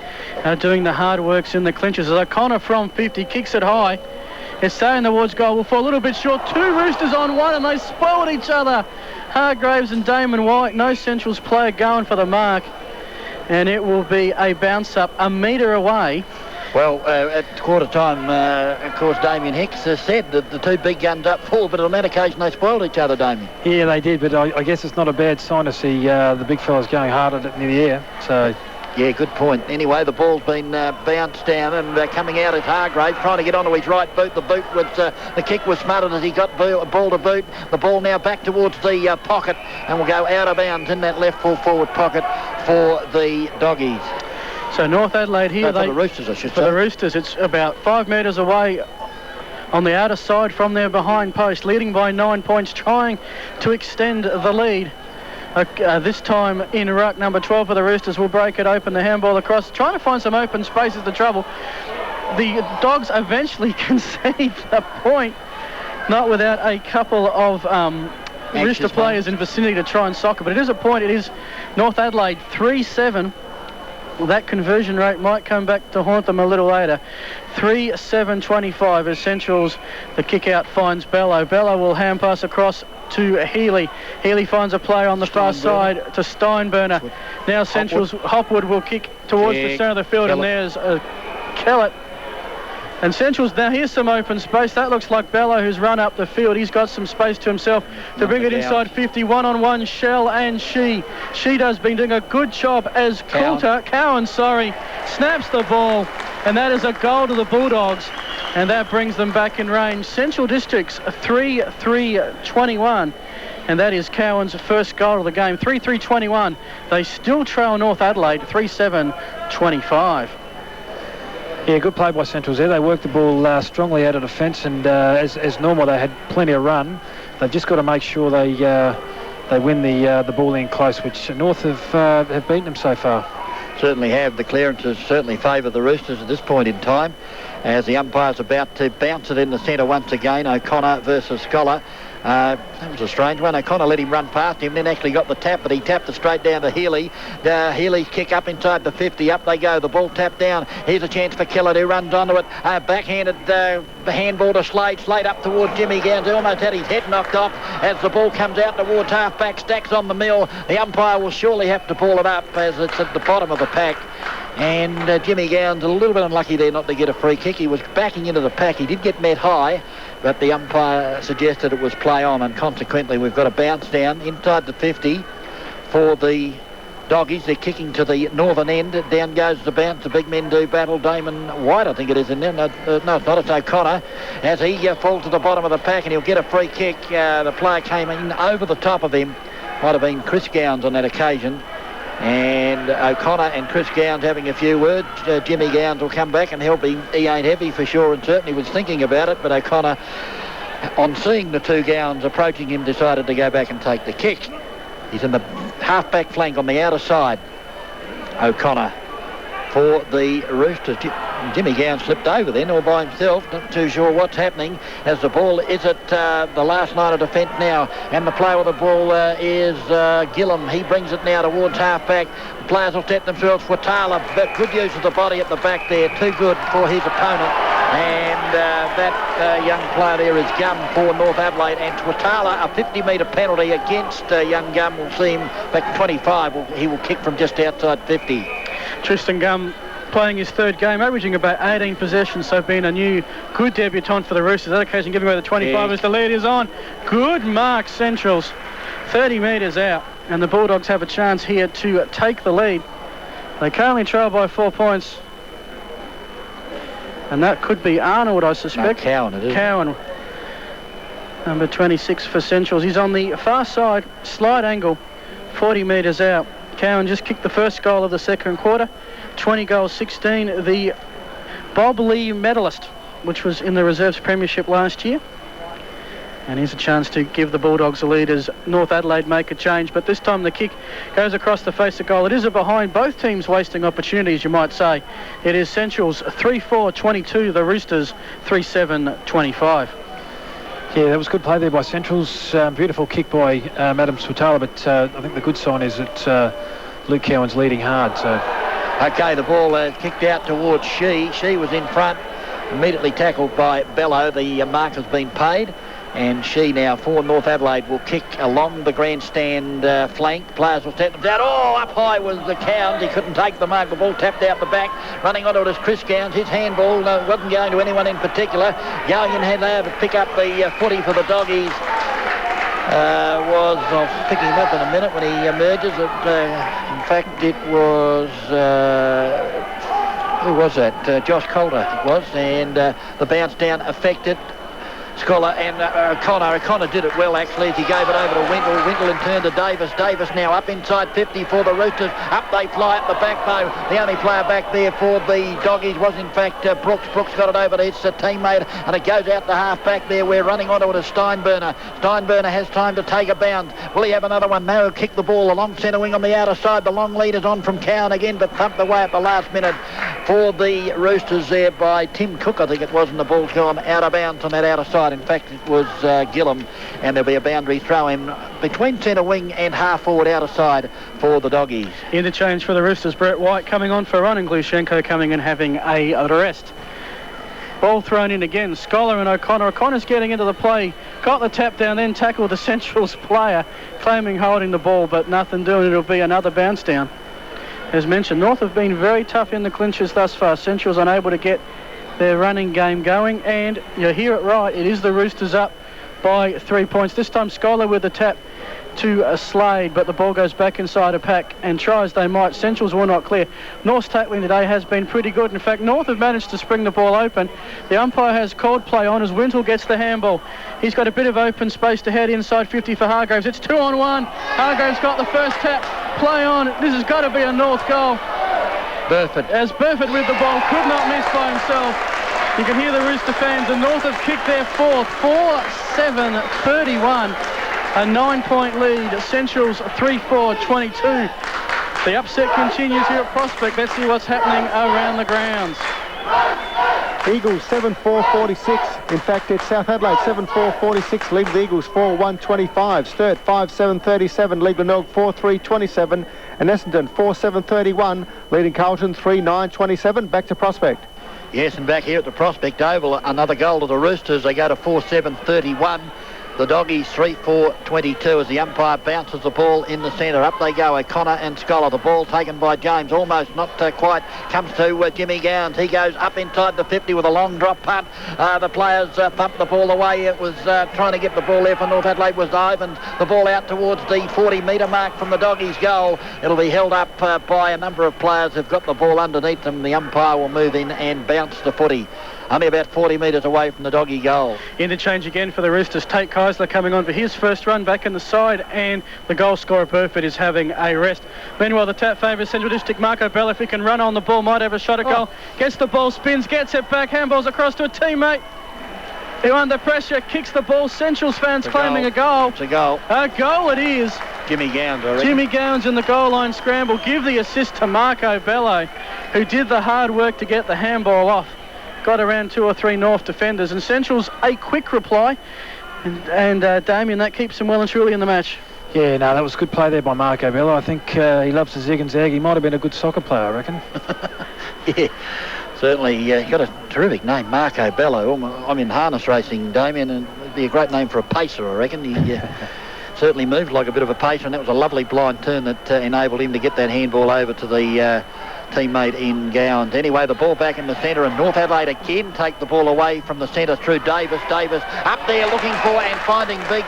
doing the hard works in the clinches. As O'Connor from 50 kicks it high. It's staying towards goal. Will fall a little bit short. Two Roosters on one, and they spoiled each other. Hargraves and Damon White. No Centrals player going for the mark, and it will be a bounce up a metre away. Well, at quarter time, of course, Damien Hicks said that the two big guns up forward, but on that occasion they spoiled each other, Damien. Yeah, they did, but I guess it's not a bad sign to see the big fellas going hard at it in the air. So. Yeah, good point. Anyway, the ball's been bounced down, and coming out is Hargraves, trying to get onto his right boot. The kick was smothered as he got ball to boot. The ball now back towards the pocket, and will go out of bounds in that left full forward pocket for the Doggies. So North Adelaide here, for the Roosters, I should say. For the Roosters, it's about 5 metres away on the outer side from their behind post, leading by 9 points, trying to extend the lead. This time in ruck, number 12 for the Roosters will break it open, the handball across, trying to find some open space is the trouble. The Dogs eventually concede the point, not without a couple of Rooster players in vicinity to try and sock it, but it is a point. It is North Adelaide 3-7. Well, that conversion rate might come back to haunt them a little later. 3-7-25 as Centrals, the kick out finds Bello. Bello will hand pass across to Healy. Healy finds a player on the far side to Steinburner. Now Centrals, Hopwood will kick towards the centre of the field, and there's Kellett. And Centrals, now here's some open space. That looks like Bello, who's run up the field. He's got some space to himself to bring it inside 50. One-on-one, Shell and She. She does been doing a good job as Cowan, snaps the ball. And that is a goal to the Bulldogs. And that brings them back in range. Central Districts 3-3-21. And that is Cowan's first goal of the game. 3-3-21. They still trail North Adelaide 3-7-25. Yeah, good play by Centrals there. They worked the ball strongly out of defence, and as normal, they had plenty of run. They've just got to make sure they win the ball in close, which North have beaten them so far. Certainly have. The clearances certainly favour the Roosters at this point in time, as the umpire's about to bounce it in the centre once again. O'Connor versus Scholar. That was a strange one. O'Connor let him run past him, then actually got the tap, but he tapped it straight down to Healy. Healy's kick up inside the 50. Up they go. The ball tapped down. Here's a chance for Kellett, who runs onto it. Backhanded handball to Slade. Slade up towards Jimmy Gowans. He almost had his head knocked off as the ball comes out towards half-back. Stacks on the mill. The umpire will surely have to ball it up as it's at the bottom of the pack. And Jimmy Gowans a little bit unlucky there not to get a free kick. He was backing into the pack. He did get met high, but the umpire suggested it was play on, and consequently we've got a bounce down inside the 50 for the Doggies. They're kicking to the northern end. Down goes the bounce. The big men do battle. Damon White, I think it is in there. No, it's not. It's O'Connor as he falls to the bottom of the pack, and he'll get a free kick. The player came in over the top of him. Might have been Chris Gowans on that occasion. And O'Connor and Chris Gowans having a few words. Jimmy Gowans will come back, and he ain't heavy for sure, and certainly was thinking about it, but O'Connor, on seeing the two Gowans approaching him, decided to go back and take the kick. He's in the half-back flank on the outer side. O'Connor for the Roosters. Jimmy Gowan slipped over then all by himself, not too sure what's happening as the ball is at the last line of defence now, and the player with the ball is Gillum. He brings it now towards half-back. The players will set themselves. Watala, good use of the body at the back there, too good for his opponent, and that young player there is Gum for North Adelaide, and Watala, a 50-metre penalty against young Gum will see him back 25. He will kick from just outside 50. Tristan Gum playing his third game, averaging about 18 possessions, so being a new good debutant for the Roosters. That occasion giving away the 25 as the lead is on. Good mark, Centrals. 30 metres out, and the Bulldogs have a chance here to take the lead. They currently trail by 4 points. And that could be Arnold, I suspect. No, Cowan it is. Cowan, number 26 for Centrals. He's on the far side, slight angle, 40 metres out. Cowan just kicked the first goal of the second quarter. 20 goals, 16. The Bob Lee medalist, which was in the Reserves Premiership last year. And here's a chance to give the Bulldogs a lead as North Adelaide make a change. But this time the kick goes across the face of goal. It is a behind, both teams wasting opportunities, you might say. It is Centrals 3-4-22, the Roosters 3-7-25. Yeah, that was good play there by Centrals. Beautiful kick by Adam Swatala, but I think the good sign is that Luke Cowan's leading hard. So. Okay, the ball kicked out towards She. She was in front, immediately tackled by Bello. The mark has been paid. And She now for North Adelaide will kick along the grandstand flank. Players will set them down. Oh, up high was the Cowans. He couldn't take the mark. The ball tapped out the back. Running onto it is Chris Cowans. His handball wasn't going to anyone in particular. Gallion had there to pick up the footy for the Doggies. I'll pick him up in a minute when he emerges. In fact, it was... who was that? Josh Coulter, it was. And the bounce down affected Scholar and O'Connor. O'Connor did it well, actually, as he gave it over to Winkle. Winkle in turn to Davis. Davis now up inside 50 for the Roosters. Up they fly at the back, though. The only player back there for the Doggies was, in fact, Brooks. Brooks got it over to his teammate, and it goes out the half-back there. We're running onto it as Steinburner. Steinburner has time to take a bounce. Will he have another one? No, kick the ball along centre wing on the outer side. The long lead is on from Cowan again, but thumped away at the last minute for the Roosters there by Tim Cook, I think it was, and the ball's gone out of bounds on that outer side. In fact, it was Gillum, and there'll be a boundary throw in between centre wing and half forward outer side for the Doggies. Interchange for the Roosters. Brett White coming on for a run, and Glushenko coming and having a rest. Ball thrown in again. Scholar and O'Connor. O'Connor's getting into the play. Got the tap down, then tackled the Centrals player, claiming holding the ball, but nothing doing. It'll be another bounce down. As mentioned, North have been very tough in the clinches thus far. Central's unable to get their running game going, and you hear it right, it is the Roosters up by 3 points. This time Scholar with the tap to a Slade, but the ball goes back inside a pack, and try as they might, Centrals will not clear. North's tackling today has been pretty good. In fact, North have managed to spring the ball open. The umpire has called play on as Wintle gets the handball. He's got a bit of open space to head inside 50 for Hargraves. It's 2-on-1. Hargraves got the first tap. Play on. This has got to be a North goal. Burford. As Burford with the ball, could not miss by himself. You can hear the Rooster fans, and North have kicked their fourth. 4-7-31. A 9-point lead. Centrals 3-4-22. The upset continues here at Prospect. Let's see what's happening around the grounds. Eagles 7-4-46. In fact, it's South Adelaide 7-4-46. Lead the Eagles 4-1-25. Sturt 5-7-37. Lead Glenelg 4-3-27. And Essendon 4-7-31. Leading Carlton 3-9-27. Back to Prospect. Yes, and back here at the Prospect Oval, another goal to the Roosters. They go to 4-7-31. The Doggies 3-4-22 as the umpire bounces the ball in the centre. Up they go, O'Connor and Scholar. The ball taken by James, almost not quite, comes to Jimmy Gowans. He goes up inside the 50 with a long drop punt. The players thumped the ball away. It was trying to get the ball there for North Adelaide was Ivans. The ball out towards the 40-metre mark from the Doggies' goal. It'll be held up by a number of players who've got the ball underneath them. The umpire will move in and bounce the footy. Only about 40 metres away from the Doggy goal. Interchange again for the Roosters. Tate Keisler coming on for his first run back in the side, and the goal scorer Burford is having a rest. Meanwhile, the tap favours Central District. Marco Bell, if he can run on the ball, might have a shot at goal. Gets the ball, spins, gets it back, handballs across to a teammate. who under pressure kicks the ball. Central's fans claiming a goal. It's a goal. A goal it is. Jimmy Gowns, I reckon. Jimmy Gowns in the goal line scramble. Give the assist to Marco Bello, who did the hard work to get the handball off. Got around 2 or 3 North defenders. And Central's a quick reply. And Damien, that keeps him well and truly in the match. Yeah, no, that was good play there by Marco Bello. I think he loves to zig and zag. He might have been a good soccer player, I reckon. Yeah, certainly. He got a terrific name, Marco Bello. I'm in harness racing, Damien, and it'd be a great name for a pacer, I reckon. He certainly moved like a bit of a pacer, and that was a lovely blind turn that enabled him to get that handball over to the teammate in Gowns. Anyway, the ball back in the centre, and North Adelaide again take the ball away from the centre through Davis. Davis up there looking for and finding big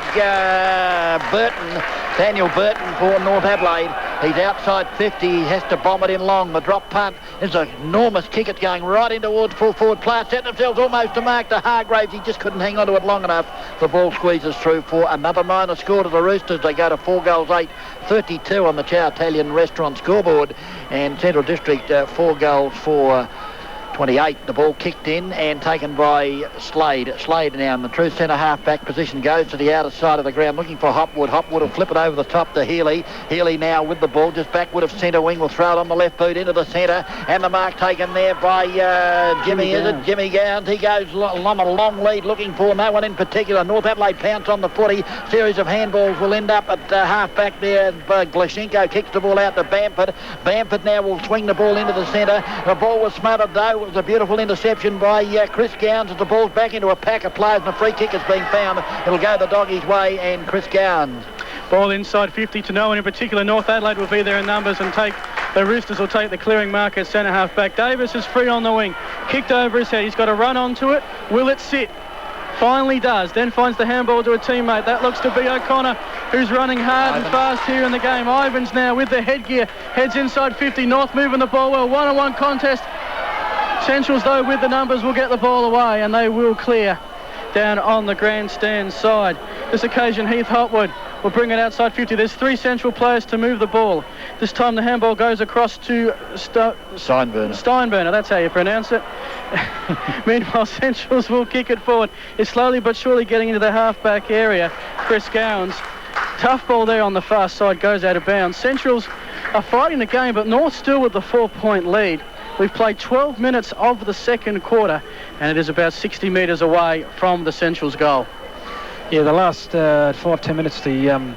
Burton, Daniel Burton for North Adelaide. He's outside 50. He has to bomb it in long. The drop punt is an enormous kick. It's going right in towards full forward player. Set themselves almost to mark to Hargraves. He just couldn't hang on to it long enough. The ball squeezes through for another minor score to the Roosters. They go to 4 goals 8-32 on the Chow Italian restaurant scoreboard. And Central District 4 goals for 28. The ball kicked in and taken by Slade. Slade now in the true centre half-back position goes to the outer side of the ground looking for Hopwood. Hopwood will flip it over the top to Healy. Healy now with the ball just backward of centre wing, will throw it on the left boot into the centre, and the mark taken there by Jimmy Gowns. He goes along a long lead looking for no one in particular. North Adelaide pounce on the footy. Series of handballs will end up at half-back there. Glashenko kicks the ball out to Bamford. Bamford now will swing the ball into the centre. The ball was smothered though. It was a beautiful interception by Chris Gowns as the ball's back into a pack of players and a free kick is being found. It'll go the Doggies' way and Chris Gowns. Ball inside 50 to no one in particular. North Adelaide will be there in numbers and the Roosters will take the clearing mark at centre half back. Davis is free on the wing. Kicked over his head. He's got to run onto it. Will it sit? Finally does. Then finds the handball to a teammate. That looks to be O'Connor, who's running hard and fast here in the game. Ivans now with the headgear. Heads inside 50. North moving the ball well. 1-on-1 contest. Centrals, though, with the numbers, will get the ball away and they will clear down on the grandstand side. This occasion, Heath Hopwood will bring it outside 50. There's 3 Central players to move the ball. This time the handball goes across to Steinburner, that's how you pronounce it. Meanwhile, Centrals will kick it forward. It's slowly but surely getting into the half-back area. Chris Gowns. Tough ball there on the far side, goes out of bounds. Centrals are fighting the game, but North still with the 4-point lead. We've played 12 minutes of the second quarter, and it is about 60 metres away from the Central's goal. Yeah, the last 5-10 minutes, the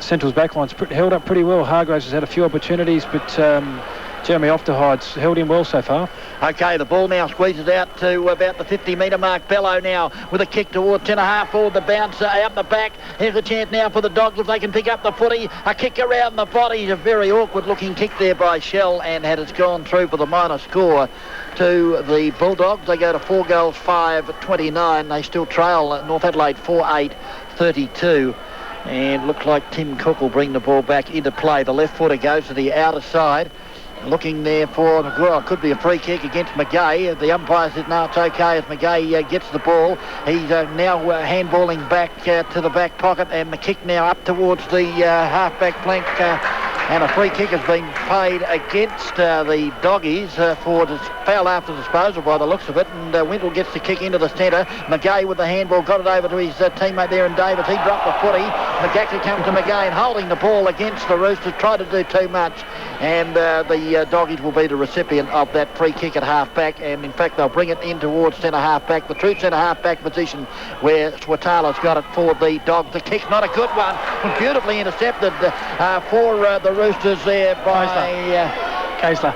Central's backline's held up pretty well. Hargraves has had a few opportunities, but Jeremy Ofterhide's held him well so far. Okay, the ball now squeezes out to about the 50-metre mark. Bello now with a kick towards centre half forward. The bouncer out the back. Here's a chance now for the Dogs if they can pick up the footy. A kick around the body. A very awkward-looking kick there by Shell, and had it gone through for the minor score to the Bulldogs. They go to 4 goals 5-29. They still trail North Adelaide 4-8-32. And looks like Tim Cook will bring the ball back into play. The left footer goes to the outer side. Looking there for, well, it could be a free kick against McGay. The umpire says no, it's okay as McGay gets the ball. He's now handballing back to the back pocket, and the kick now up towards the half-back flank. And a free kick has been paid against the Doggies for foul after disposal by the looks of it. And Wintle gets the kick into the centre. McGay with the handball got it over to his teammate there in Davis. He dropped the footy. McGaxey comes to McGay and holding the ball against the Roosters. Tried to do too much. And the Doggies will be the recipient of that free kick at half-back. And in fact, they'll bring it in towards centre half-back, the true centre half-back position where Swatala's got it for the Dogs. The kick's not a good one. Beautifully intercepted for the Roosters there by Kaysler.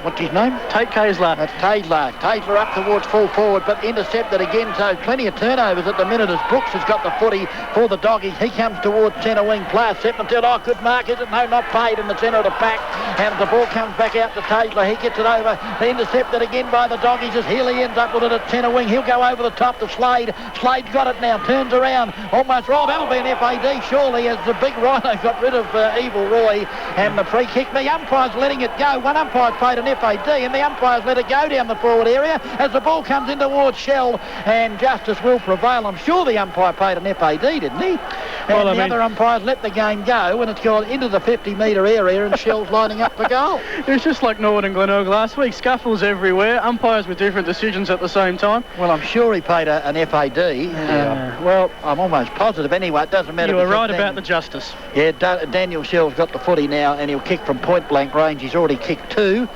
What's his name? Tate Kaysler. That's Taylor. Taylor up towards full forward, but intercepted again, so plenty of turnovers at the minute as Brooks has got the footy for the Doggies. He comes towards centre wing. Player set until, good mark, is it? No, not paid in the centre of the pack. And the ball comes back out to Taylor. He gets it over. Intercepted again by the Doggies as Healy ends up with it at centre wing. He'll go over the top to Slade. Slade's got it now. Turns around. Almost rolled. That'll be an FAD surely as the big Rhino got rid of Evil Roy. And the free kick. The umpire's letting it go. One umpire's paid an FAD and the umpires let it go down the forward area as the ball comes in towards Shell, and justice will prevail. I'm sure the umpire paid an FAD, didn't he? And Well, the other umpires let the game go when it's gone into the 50-metre area and Shell's lining up for goal. It was just like Norwood and Glenelg last week. Scuffles everywhere. Umpires with different decisions at the same time. Well, I'm sure he paid an FAD. Well, I'm almost positive. Anyway, it doesn't matter. You were right about the justice. Yeah, Daniel Shell's got the footy now, and he'll kick from point-blank range. He's already kicked two.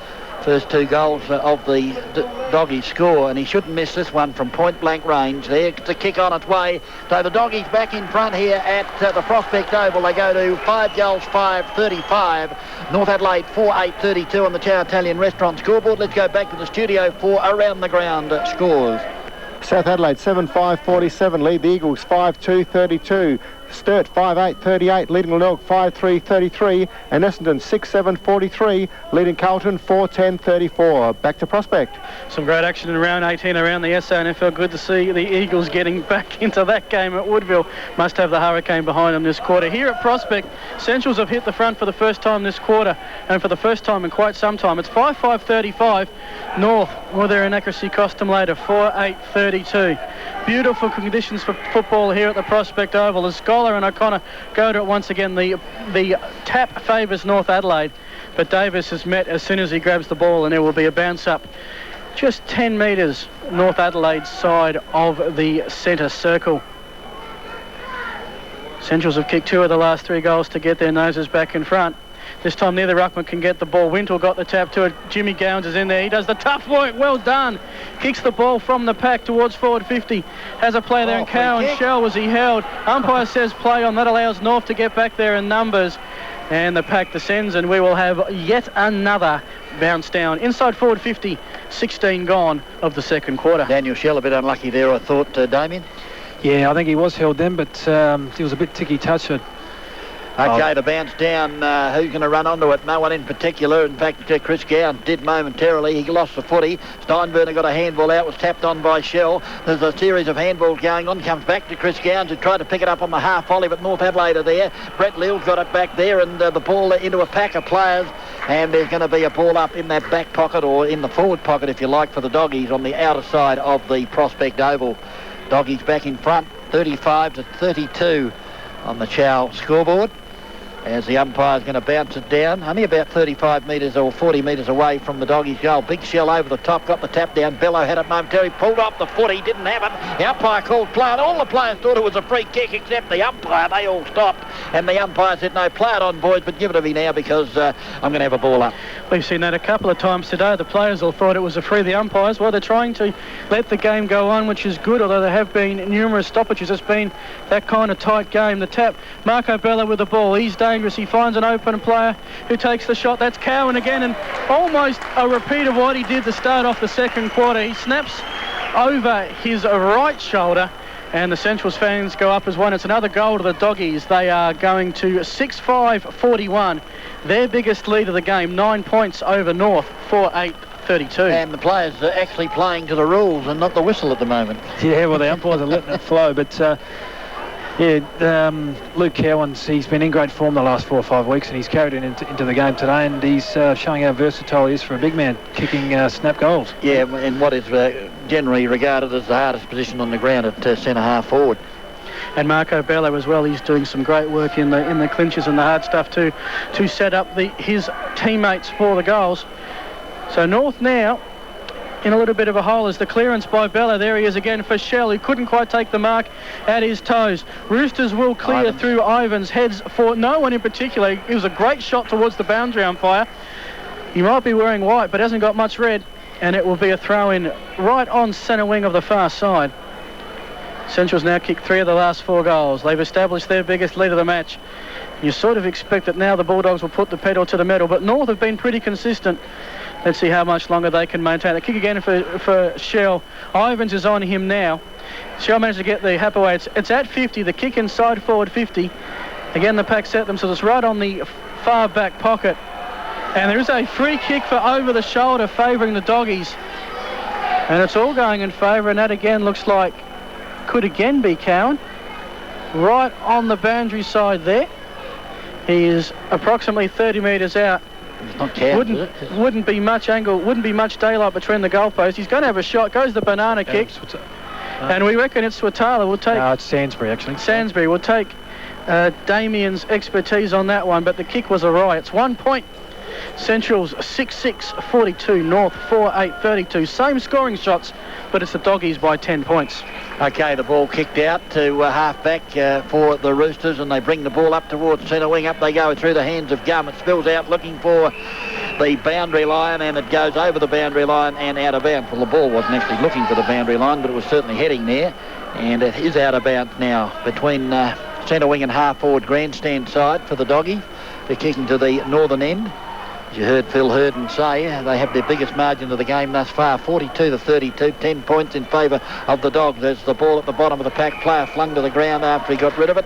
First two goals of the Doggies score, and he shouldn't miss this one from point-blank range. There's the kick on its way. So the Doggies back in front here at the Prospect Oval. They go to 5 goals, 5-35. North Adelaide 4-8-32 on the Chow Italian Restaurant scoreboard. Let's go back to the studio for around the ground scores. South Adelaide 7-5-47, lead the Eagles 5-2-32. Sturt 5-8-38, leading Glenelg 5-3-33, and Essendon 6-7-43, leading Carlton 4-10-34. Back to Prospect. Some great action in round 18 around the SANFL. Good to see the Eagles getting back into that game at Woodville. Must have the Hurricane behind them this quarter. Here at Prospect, Centrals have hit the front for the first time this quarter, and for the first time in quite some time. It's 5-5-35. North, well, their inaccuracy cost them later, 4-8-32. Beautiful conditions for football here at the Prospect Oval as Scholar and O'Connor go to it once again. The tap favours North Adelaide, but Davis is met as soon as he grabs the ball, and there will be a bounce up just 10 metres North Adelaide's side of the centre circle. Centrals have kicked two of the last three goals to get their noses back in front. This time neither ruckman can get the ball. Wintle got the tap to it. Jimmy Gowans is in there. He does the tough work. Well done. Kicks the ball from the pack towards forward 50. Has a play there, and Cowan Shell was he held. Umpire says play on. That allows North to get back there in numbers. And the pack descends, and we will have yet another bounce down. Inside forward 50, 16 gone of the second quarter. Daniel Shell a bit unlucky there, I thought, Damien. Yeah, I think he was held then, but he was a bit ticky-touched. Okay, the bounce down, who's going to run onto it? No one in particular. In fact, Chris Gowan did momentarily. He lost the footy. Steinberner got a handball out, was tapped on by Shell. There's a series of handballs going on. Comes back to Chris Gowan, who tried to pick it up on the half volley, but North Adelaide are there. Brett Lill's got it back there, and the ball into a pack of players. And there's going to be a ball up in that back pocket, or in the forward pocket, if you like, for the Doggies on the outer side of the Prospect Oval. Doggies back in front, 35-32 on the Chow scoreboard, as the umpire's going to bounce it down, only about 35 metres or 40 metres away from the Doggies' goal. Big Shell over the top, got the tap down. Bello had it momentarily, pulled off the footy, didn't have it. The umpire called play on. All the players thought it was a free kick except the umpire. They all stopped, and the umpire said, no, play it on, boys, but give it to me now because I'm going to have a ball up. We've seen that a couple of times today. The players all thought it was a free. The umpires, well, they're trying to let the game go on, which is good, although there have been numerous stoppages. It's been that kind of tight game. The tap, Marco Bello with the ball. He's dangerous. He finds an open player who takes the shot. That's Cowan again, and almost a repeat of what he did to start off the second quarter. He snaps over his right shoulder, and the Centrals fans go up as one. It's another goal to the Doggies. They are going to 6-5-41. Their biggest lead of the game, 9 points over North, 4-8-32. And the players are actually playing to the rules and not the whistle at the moment. Yeah, well, the umpires are letting it flow, but Luke Cowans, he's been in great form the last 4 or 5 weeks, and he's carried it into the game today, and he's showing how versatile he is for a big man, kicking snap goals. Yeah, in what is generally regarded as the hardest position on the ground at centre half forward. And Marco Bello as well, he's doing some great work in the clinches and the hard stuff to set up his teammates for the goals. So North now in a little bit of a hole as the clearance by Bello. There he is again for Shell, who couldn't quite take the mark at his toes. Roosters will clear through Ivans, heads for no one in particular. It was a great shot towards the boundary umpire. He might be wearing white, but hasn't got much red, and it will be a throw-in right on centre wing of the far side. Central's now kicked 3 of the last 4 goals. They've established their biggest lead of the match. You sort of expect that now the Bulldogs will put the pedal to the metal, but North have been pretty consistent. Let's see how much longer they can maintain. The kick again for Shell. Ivans is on him now. Shell managed to get the hap away. It's at 50. The kick inside forward 50. Again, the pack set them, so it's right on the far back pocket. And there is a free kick for over the shoulder favouring the Doggies. And it's all going in favour, and that again looks like could again be Cowan. Right on the boundary side there. He is approximately 30 metres out. It's not counted, wouldn't be much angle, wouldn't be much daylight between the goalposts. He's going to have a shot. Goes the banana kick. And we reckon it's Swatala. We'll take... No, it's Sainsbury, actually. Sainsbury will take Damien's expertise on that one, but the kick was awry. It's 1 point. Central's 6-6-42, North 4-8-32. Same scoring shots, but it's the Doggies by 10 points. Okay, the ball kicked out to half-back for the Roosters, and they bring the ball up towards centre wing. Up they go through the hands of Gum. It spills out looking for the boundary line, and it goes over the boundary line and out of bounds. Well, the ball wasn't actually looking for the boundary line, but it was certainly heading there, and it is out of bounds now between centre wing and half-forward grandstand side for the Doggies. They're kicking to the northern end. As you heard Phil Hurden say, they have their biggest margin of the game thus far, 42-32, 10 points in favour of the Dogs. There's the ball at the bottom of the pack, player flung to the ground after he got rid of it.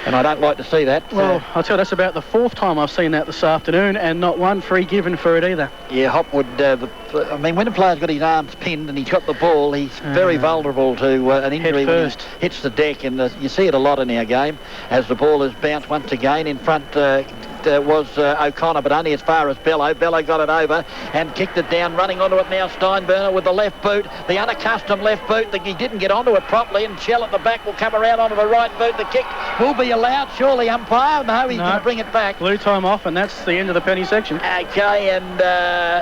And I don't like to see that. Well, I'll tell you, that's about the fourth time I've seen that this afternoon, and not one free given for it either. Yeah, Hopwood, I mean, when a player's got his arms pinned and he's got the ball, he's very vulnerable to an injury when he hits the deck, and you see it a lot in our game as the ball is bounced once again in front. Was O'Connor, but only as far as Bello. Bello got it over and kicked it down, running onto it now. Steinberner with the left boot, the unaccustomed left boot. He didn't get onto it properly, and Shell at the back will come around onto the right boot. The kick will be allowed, surely, umpire. No, he's going to bring it back. Blue time off, and that's the end of the penny section. Okay, and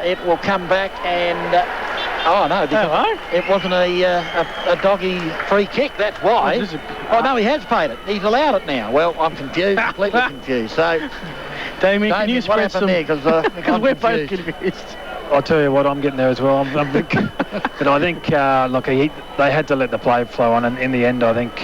it will come back, and oh no, it wasn't a Doggy free kick. That's why. Oh no, he has paid it. He's allowed it now. Well, I'm confused, completely confused. So. Damien, can you spread some... Because we're both confused. I'll tell you what, I'm getting there as well. But I think, look, they had to let the play flow on, and in the end, I think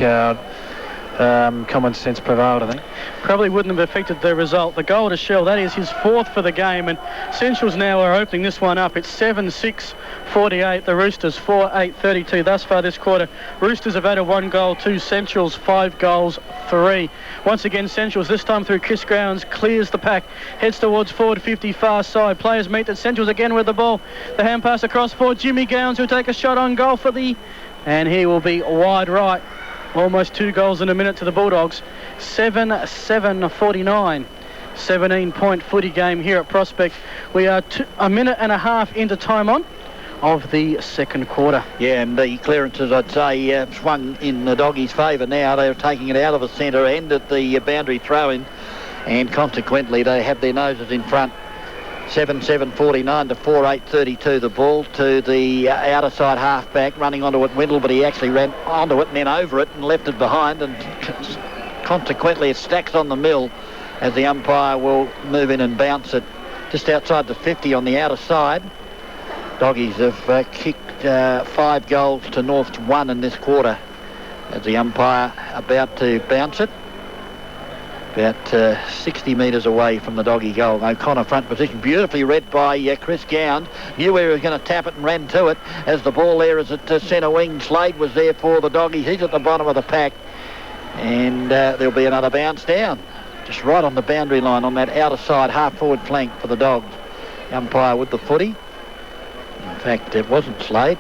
common sense prevailed, I think. Probably wouldn't have affected the result. The goal to Shell, that is his fourth for the game, and Centrals now are opening this one up. It's 7-6-48. The Roosters 4-8-32 thus far this quarter. Roosters have added 1 goal to Centrals, 5 goals, 3. Once again, Centrals, this time through Chris Grounds, clears the pack, heads towards forward 50 far side. Players meet the Centrals again with the ball. The hand pass across for Jimmy Gowans, who'll take a shot on goal for and he will be wide right. Almost 2 goals in a minute to the Bulldogs. 7-7-49. 17-point footy game here at Prospect. We are a minute and a half into time on of the second quarter. Yeah, and the clearances, I'd say, swung in the Doggies' favour now. They're taking it out of the centre end at the boundary throw-in, and consequently they have their noses in front. 7-7-49 to 4-8-32 the ball to the outer side half-back, running onto it, Wendell, but he actually ran onto it and then over it and left it behind, and consequently it stacks on the mill as the umpire will move in and bounce it just outside the 50 on the outer side. Doggies have kicked 5 goals to North's 1 in this quarter as the umpire about to bounce it. About 60 metres away from the Doggy goal. O'Connor front position, beautifully read by Chris Gowans. Knew where he was going to tap it and ran to it. As the ball there is at centre wing, Slade was there for the Doggies. He's at the bottom of the pack. And there'll be another bounce down. Just right on the boundary line on that outer side, half-forward flank for the Dogs. The umpire with the footy. In fact, it wasn't Slade.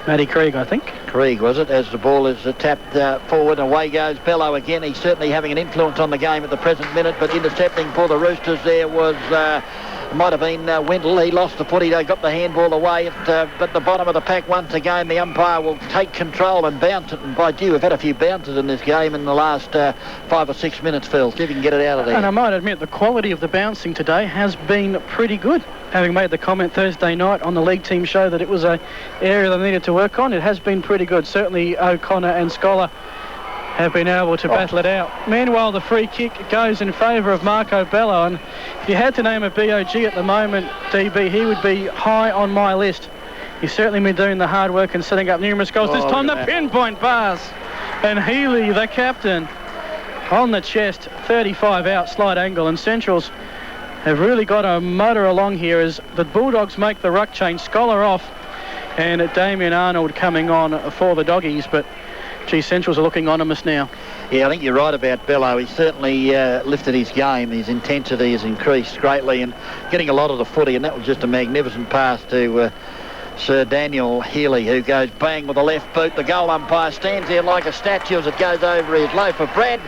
Matty Krieg, I think. Krieg, was it? As the ball is tapped forward, away goes Bello again. He's certainly having an influence on the game at the present minute, but intercepting for the Roosters there was... might have been Wendell. He lost the footy. They got the handball away but the bottom of the pack once again. The umpire will take control and bounce it. And by gee, we've had a few bounces in this game in the last 5 or 6 minutes, Phil. See if you can get it out of there. And I might admit the quality of the bouncing today has been pretty good. Having made the comment Thursday night on the league team show that it was an area they needed to work on, it has been pretty good. Certainly O'Connor and Scholar have been able to battle it out. Meanwhile, the free kick goes in favour of Marco Bello, and if you had to name a BOG at the moment, DB, he would be high on my list. He's certainly been doing the hard work and setting up numerous goals. This time the pinpoint pass, and Healy, the captain, on the chest, 35 out, slight angle, and Centrals have really got to motor along here as the Bulldogs make the ruck change. Scholar off, and Damien Arnold coming on for the Doggies, but gee, Centrals are looking ominous now. Yeah, I think you're right about Bello. He's certainly lifted his game. His intensity has increased greatly and getting a lot of the footy, and that was just a magnificent pass to Sir Daniel Healy, who goes bang with the left boot. The goal umpire stands there like a statue as it goes over his loaf of bread.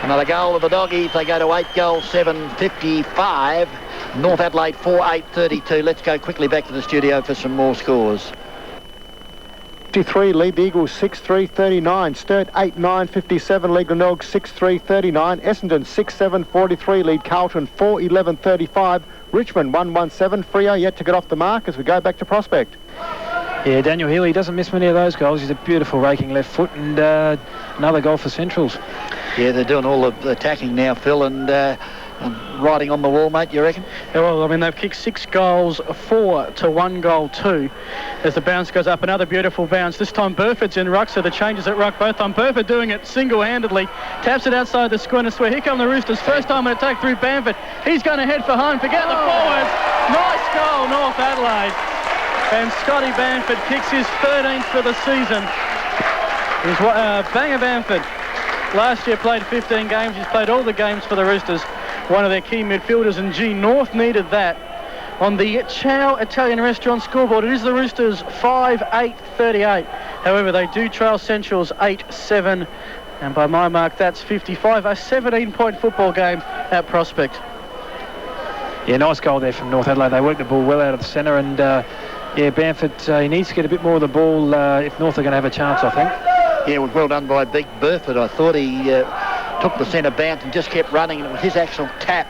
Another goal of the Doggies. They go to 8 goals, 7-55. North Adelaide 4-8-32. Let's go quickly back to the studio for some more scores. 53 lead the Eagles 6-3-39. Sturt 8-9-57 lead Glenelg 6-3-39. Essendon 6-7-43 lead Carlton 4-11-35. Richmond 1-1-7. Freo yet to get off the mark as we go back to Prospect. Yeah, Daniel Healy doesn't miss many of those goals. He's a beautiful raking left foot, and another goal for Centrals. Yeah, they're doing all the attacking now, Phil, and riding on the wall, mate, you reckon? Yeah, well, I mean, they've kicked 6 goals, 4 to 1 goal 2. As the bounce goes up, another beautiful bounce. This time Burford's in ruck, so the changes at ruck both time. Burford doing it single-handedly. Taps it outside the square and square. Here come the Roosters. First time an attack through Bamford. He's going to head for home. Forget the forwards. Nice goal, North Adelaide. And Scotty Bamford kicks his 13th for the season. He's Banger Bamford. Last year played 15 games. He's played all the games for the Roosters. One of their key midfielders, and North needed that. On the Chow Italian Restaurant scoreboard, it is the Roosters 5-8-38. However, they do trail Centrals 8-7. And by my mark, that's 55. A 17-point football game at Prospect. Yeah, nice goal there from North Adelaide. They worked the ball well out of the centre, and yeah, Bamford, he needs to get a bit more of the ball if North are going to have a chance, I think. Yeah, it was well done by Big Burford. I thought he took the centre bounce and just kept running, and it was his actual tap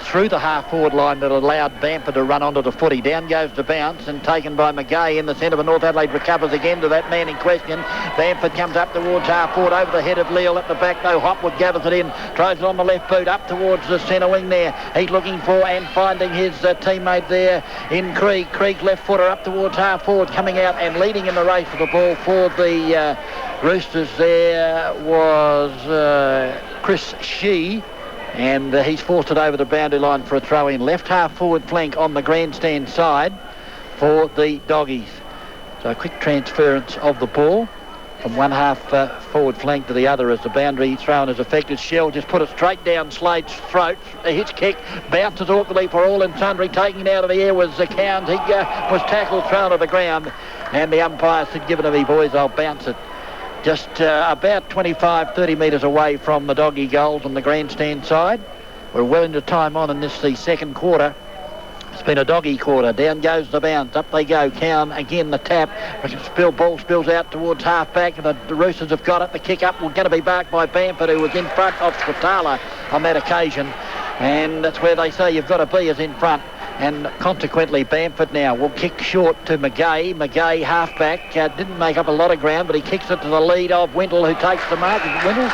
through the half-forward line that allowed Bamford to run onto the footy. Down goes the bounce, and taken by McGay in the centre, but North Adelaide recovers again to that man in question. Bamford comes up towards half-forward over the head of Leal at the back, though. Hopwood gathers it in, throws it on the left boot up towards the centre wing there. He's looking for and finding his teammate there in Krieg. Krieg's left footer up towards half-forward, coming out and leading in the race for the ball for the Roosters. There was Chris Shee, and he's forced it over the boundary line for a throw-in. Left half-forward flank on the grandstand side for the Doggies. So a quick transference of the ball from one half-forward flank to the other as the boundary throw-in is affected. Shell just put it straight down Slade's throat. A hitch kick, bounces awkwardly for all and sundry. Taking it out of the air was Counts. He was tackled, thrown to the ground, and the umpire said, "Give it to me, boys, I'll bounce it." Just about 25-30 metres away from the Doggy goals on the grandstand side. We're well into time on in this, the second quarter. It's been a Doggy quarter. Down goes the bounce. Up they go. Cowan again the tap. Ball spills out towards half-back. The Roosters have got it. The kick up was going to be marked by Bamford, who was in front of Spatala on that occasion. And that's where they say you've got to be, is in front. And consequently, Bamford now will kick short to McGay. McGay, half-back, didn't make up a lot of ground, but he kicks it to the lead of Wintle, who takes the mark. Is it Wintle?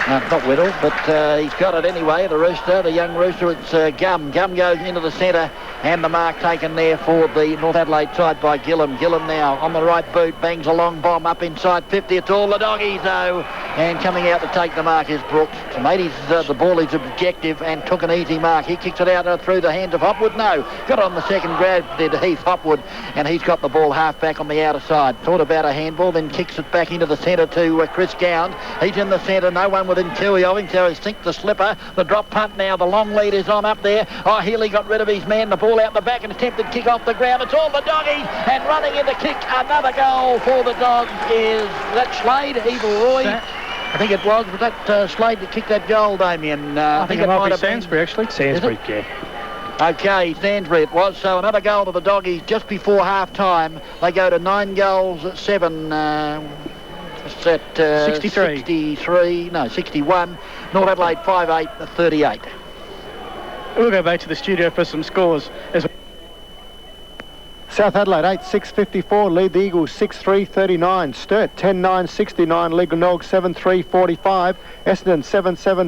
No, not Whittle, but he's got it anyway, the Rooster, the young Rooster. It's Gum. Gum goes into the centre, and the mark taken there for the North Adelaide side by Gillam. Gillam now on the right boot, bangs a long bomb up inside 50. It's all the Doggies, though. And coming out to take the mark is Brooks. Made the ball his objective and took an easy mark. He kicks it out through the hands of Hopwood. No, got it on the second grab, did Heath Hopwood, and he's got the ball half back on the outer side. Thought about a handball, then kicks it back into the centre to Chris Gowns. He's in the centre, no one within two of him, so he sinks the slipper. The drop punt now, the long lead is on up there. Oh, Healy got rid of his man, the ball out the back and attempted kick off the ground. It's all the Doggies, and running in the kick, another goal for the Dogs is that Slade, Evil Roy. I think it was that Slade that kicked that goal, Damien. I think it might be Sainsbury, actually. Sainsbury, yeah. Okay, Sainsbury it was. So another goal to the Doggies just before half-time. They go to 9 goals, 7... It's at 61. North Adelaide 5-8-38. We'll go back to the studio for some scores. South Adelaide 8-6-54, lead the Eagles 6-3-39. Sturt 10-9-69, lead Glenelg 7-3-45. Essendon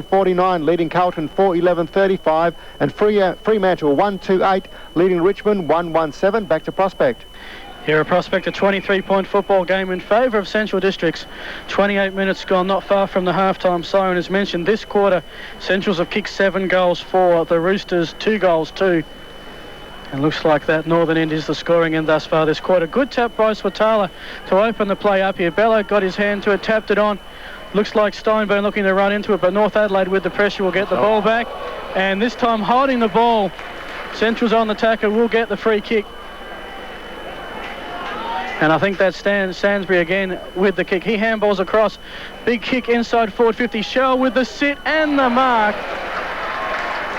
7-7-49, leading Carlton 4-11-35. And Fremantle 1-2-8, leading Richmond 1-1-7. Back to Prospect. Here at Prospect, a 23-point football game in favour of Central Districts. 28 minutes gone, not far from the half-time siren. As mentioned, this quarter, Centrals have kicked 7 goals for the Roosters, 2 goals 2. And looks like that Northern End is the scoring end thus far this quarter. Good tap by Swatala to open the play up here. Bello got his hand to it, tapped it on. Looks like Steinburn looking to run into it, but North Adelaide with the pressure will get the ball back. And this time holding the ball. Central's on the tackle, will get the free kick. And I think that's Sainsbury again with the kick. He handballs across. Big kick inside forward 50. Shell with the sit and the mark.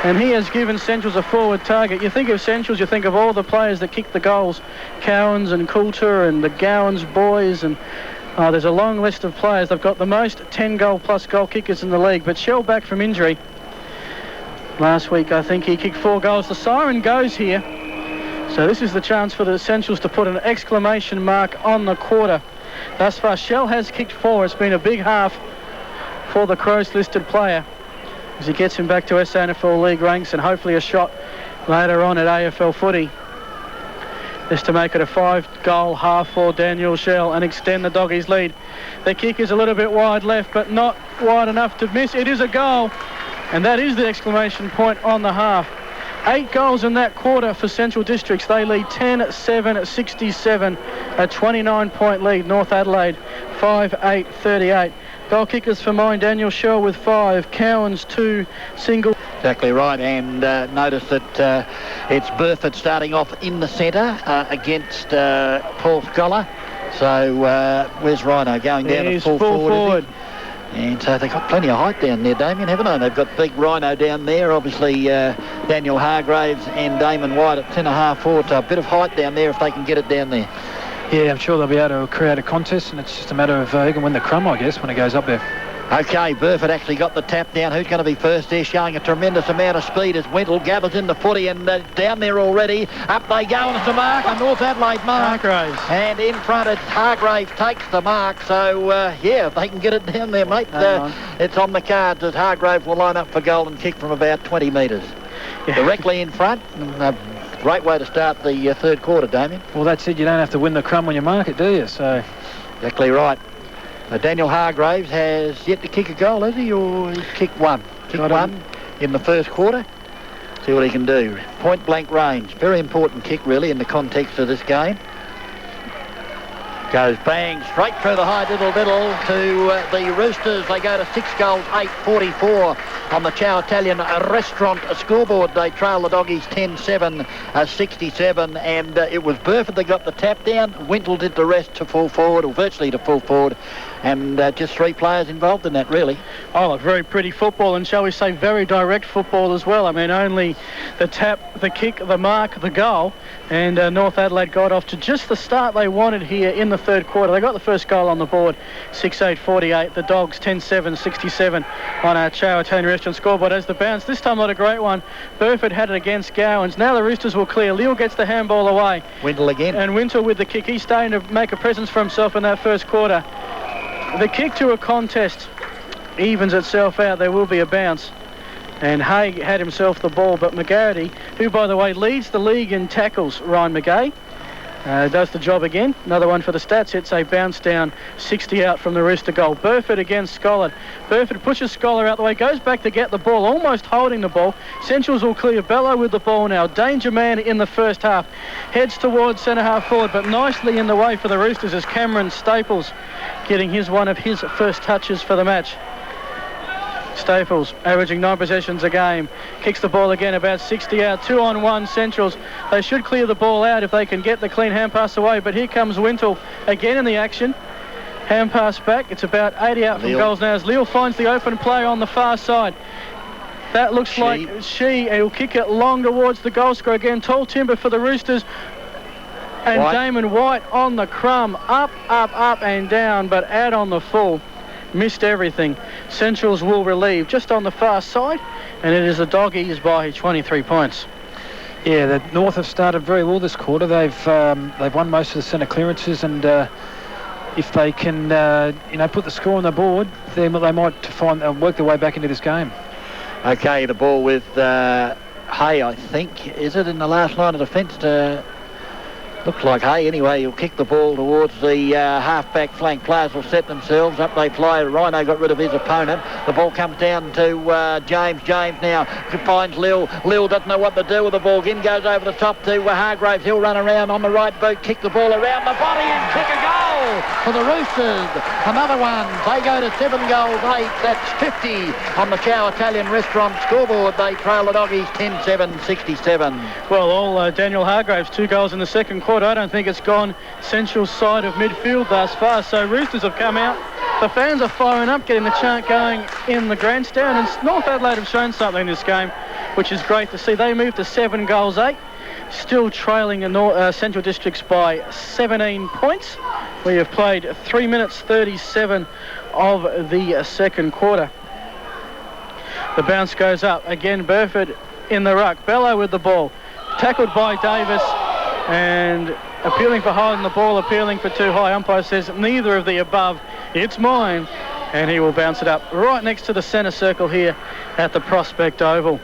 And he has given Centrals a forward target. You think of Centrals, you think of all the players that kicked the goals. Cowans and Coulter and the Gowans boys, and there's a long list of players. They've got the most 10-goal-plus goal kickers in the league. But Shell back from injury. Last week, I think he kicked 4 goals. The siren goes here. So this is the chance for the Centrals to put an exclamation mark on the quarter. Thus far, Shell has kicked 4. It's been a big half for the Crows-listed player as he gets him back to SANFL League ranks and hopefully a shot later on at AFL footy. Just to make it a 5-goal half for Daniel Shell and extend the Doggies' lead. The kick is a little bit wide left, but not wide enough to miss. It is a goal, and that is the exclamation point on the half. 8 goals in that quarter for Central Districts. They lead 10-7-67, a 29-point lead. North Adelaide 5-8-38. Goal kickers for mine, Daniel Shell with 5, Cowans 2, single. Exactly right, and notice that it's Burford starting off in the centre against Paul Scholar. So where's Rhino going down at full forward? And so they've got plenty of height down there, Damien, haven't they? They've got big Rhino down there, obviously Daniel Hargraves and Damon White at 10.5 forward, so a bit of height down there if they can get it down there. Yeah, I'm sure they'll be able to create a contest, and it's just a matter of who can win the crumb, I guess, when it goes up there. OK, Burford actually got the tap down. Who's going to be first there, showing a tremendous amount of speed as Wintle gathers in the footy and down there already. Up they go, and it's a mark, a North Adelaide mark. Hargraves. And in front, it's Hargraves takes the mark. So, yeah, if they can get it down there, mate, it's on the cards as Hargraves will line up for goal and kick from about 20 metres. Yeah. Directly in front. Great way to start the third quarter, Damien. Well, that's it. You don't have to win the crumb when you mark it, do you? So exactly right. Daniel Hargraves has yet to kick a goal, has he? Or he's kicked one? Kicked one in the first quarter. See what he can do. Point blank range. Very important kick, really, in the context of this game. Goes bang straight through the high diddle to the Roosters. They go to 6 goals, 8-44 on the Chow Italian Restaurant scoreboard. They trail the Doggies 10-7-67, and it was Burford that got the tap down. Wintle did the rest to full forward, or virtually to full forward, and just 3 players involved in that, really. Oh, a very pretty football, and shall we say very direct football as well. I mean, only the tap, the kick, the mark, the goal, and North Adelaide got off to just the start they wanted here in the third quarter. They got the first goal on the board, 6-8-48. The Dogs 10-7-67 on our Chow Italian Restaurant scoreboard as the bounce. This time not a great one. Burford had it against Gowans. Now the Roosters will clear. Leal gets the handball away. Wintle again. And Wintle with the kick. He's starting to make a presence for himself in that first quarter. The kick to a contest evens itself out. There will be a bounce. And Haig had himself the ball, but McGarity, who, by the way, leads the league in tackles, Ryan McGay, does the job again. Another one for the stats. It's a bounce down, 60 out from the Rooster goal. Burford against Scholar. Burford pushes Scholar out the way, goes back to get the ball, almost holding the ball. Centrals will clear. Bello with the ball now. Danger man in the first half. Heads towards centre half forward, but nicely in the way for the Roosters is Cameron Staples, getting one of his first touches for the match. Staples averaging 9 possessions a game, kicks the ball again, about 60 out, 2-on-1 Centrals. They should clear the ball out if they can get the clean hand pass away, but here comes Wintle again in the action. Hand pass back, it's about 80 out from goals now as Leal finds the open play on the far side. That looks like he'll kick it long towards the goal scorer again. Tall timber for the Roosters. And White. Damon White on the crumb, up and down, but out on the full. Missed everything. Centrals will relieve just on the far side, and it is the Doggies by 23 points. Yeah, the North have started very well this quarter. They've won most of the centre clearances, and if they can put the score on the board, then they might work their way back into this game. Okay, the ball with Hay, I think. Is it in the last line of defence? Looks like Hay. Anyway, he'll kick the ball towards the half-back flank. Players will set themselves. Up they fly. Rhino got rid of his opponent. The ball comes down to James. James now finds Lil. Lil doesn't know what to do with the ball. In goes over the top to Hargraves. He'll run around on the right boot, kick the ball around the body and kick a goal for the Roosters. Another one. They go to 7 goals, 8. That's 50 on the Chow Italian Restaurant scoreboard. They trail the Doggies 10-7-67. Well, all Daniel Hargraves, 2 goals in the second quarter. I don't think it's gone Central side of midfield thus far. So Roosters have come out. The fans are firing up, getting the chant going in the grandstand. And North Adelaide have shown something in this game which is great to see. They moved to 7 goals 8, still trailing Central Districts by 17 points. We have played 3 minutes 37 of the second quarter. The bounce goes up. Again, Burford in the ruck. Bello with the ball. Tackled by Davis and appealing for holding the ball, appealing for too high. Umpire says neither of the above. It's mine. And he will bounce it up right next to the centre circle here at the Prospect Oval.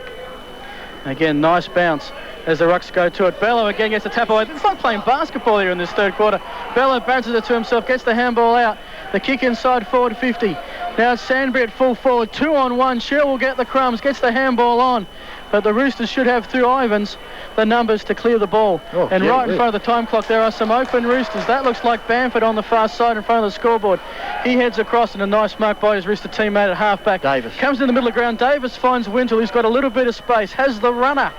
Again, nice bounce as the Rucks go to it. Bello again gets the tap away. It's like playing basketball here in this third quarter. Bello bounces it to himself, gets the handball out. The kick inside forward 50. Now it's Sandbury at full forward. 2-on-1. Shell will get the crumbs, gets the handball on. But the Roosters should have through Ivans the numbers to clear the ball. And right in front of the time clock there are some open Roosters. That looks like Bamford on the far side in front of the scoreboard. He heads across and a nice mark by his Rooster teammate at halfback. Davis comes in the middle of the ground. Davis finds Wintle, who's got a little bit of space, has the runner.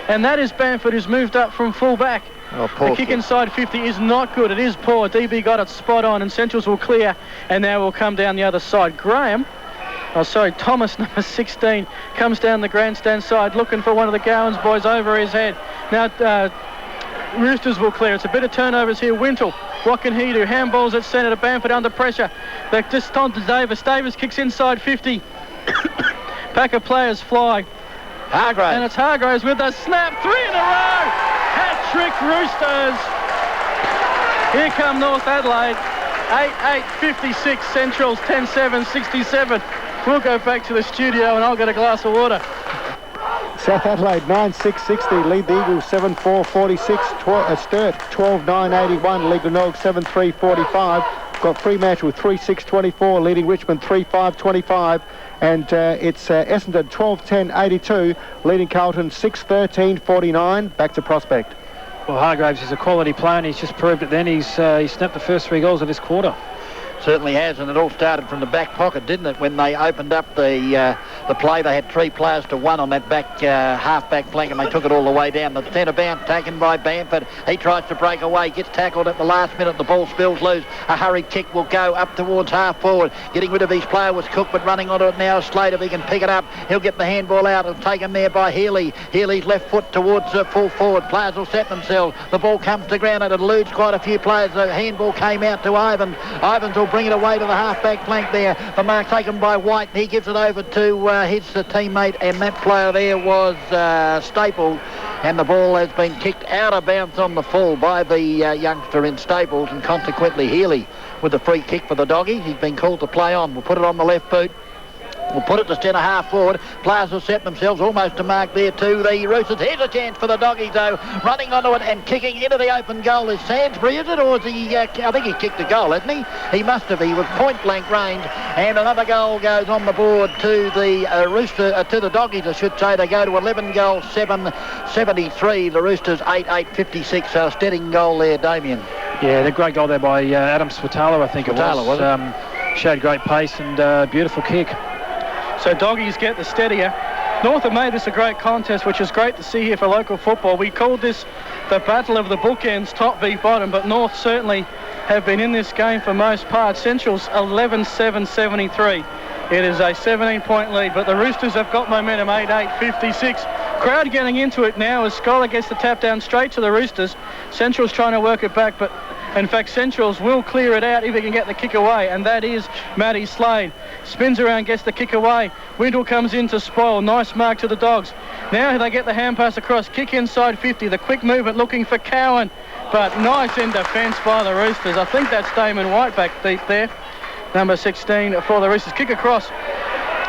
And that is Bamford, who's moved up from full back. The kick inside 50 is not good. It is poor. DB got it spot on and Centrals will clear and now will come down the other side. Thomas, number 16, comes down the grandstand side looking for one of the Gowans boys over his head. Now Roosters will clear. It's a bit of turnovers here. Wintle, what can he do? Handballs at centre to Bamford under pressure. They're just on to Davis. Davis kicks inside 50. Pack of players fly. Hargraves. And it's Hargraves with a snap. 3 in a row. Hat-trick Roosters. Here come North Adelaide. 8-8-56. Centrals 10-7-67. We'll go back to the studio and I'll get a glass of water. South Adelaide 9-6-60, lead the Eagles 7-4-46, Sturt 12-9-81, lead Glenelg 7-3-45. Got Fremantle 3-6-24, leading Richmond 3-5-25, and it's Essendon 12-10-82, leading Carlton 6-13-49. Back to Prospect. Well, Hargraves is a quality player and he's just proved it then. He snapped the first 3 goals of this quarter. Certainly has, and it all started from the back pocket, didn't it? When they opened up the play, they had 3 players to 1 on that back half-back flank, and they took it all the way down. The centre bounce taken by Bamford. He tries to break away, gets tackled at the last minute. The ball spills loose. A hurried kick will go up towards half-forward. Getting rid of his player was Cook, but running onto it now is Slater. If he can pick it up, he'll get the handball out and taken there by Healy. Healy's left foot towards full forward. Players will set themselves. The ball comes to ground and it eludes quite a few players. The handball came out to Ivan. Ivans will bring it away to the half-back flank there. The mark taken by White. He gives it over to his teammate, and that player there was Staples. And the ball has been kicked out of bounds on the full by the youngster in Staples, and consequently Healy with the free kick for the Doggies. He's been called to play on. We'll put it on the left boot. We'll put it to centre half forward. Players will set themselves almost to mark there too. The Roosters. Here's a chance for the Doggies though. Running onto it and kicking into the open goal is Sainsbury, is it? Or is he, I think he kicked a goal, hasn't he? He must have. He was point blank range. And another goal goes on the board to the to the Doggies, I should say. They go to 11 goals, 7-73. The Roosters 8-8-56. So a steadying goal there, Damien. Yeah, the great goal there by Adam Swatala, I think it was. Showed great pace and beautiful kick. So Doggies get the steadier. North have made this a great contest, which is great to see here for local football. We called this the battle of the bookends, top v bottom, but North certainly have been in this game for most part. Central's 11-7-73. It is a 17-point lead, but the Roosters have got momentum, 8-8-56. Crowd getting into it now as Scholar gets the tap down straight to the Roosters. Central's trying to work it back, but in fact, Centrals will clear it out if he can get the kick away, and that is Matty Slade. Spins around, gets the kick away. Wintle comes in to spoil. Nice mark to the Dogs. Now they get the hand pass across. Kick inside 50. The quick movement looking for Cowan, but nice in defence by the Roosters. I think that's Damon White back deep there. Number 16 for the Roosters. Kick across.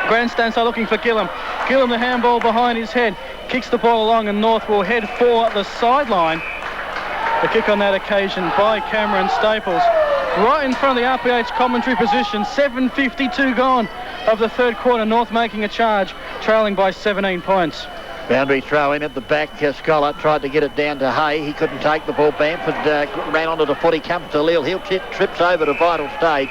Grandstand side looking for Gillum. Gillum the handball behind his head. Kicks the ball along and North will head for the sideline. The kick on that occasion by Cameron Staples. Right in front of the RPH commentary position. 7:52 gone of the third quarter. North making a charge, trailing by 17 points. Boundary throw in at the back. Scholar tried to get it down to Hay. He couldn't take the ball. Bamford ran onto the foot. He comes to Leal. He'll trips over to vital stage.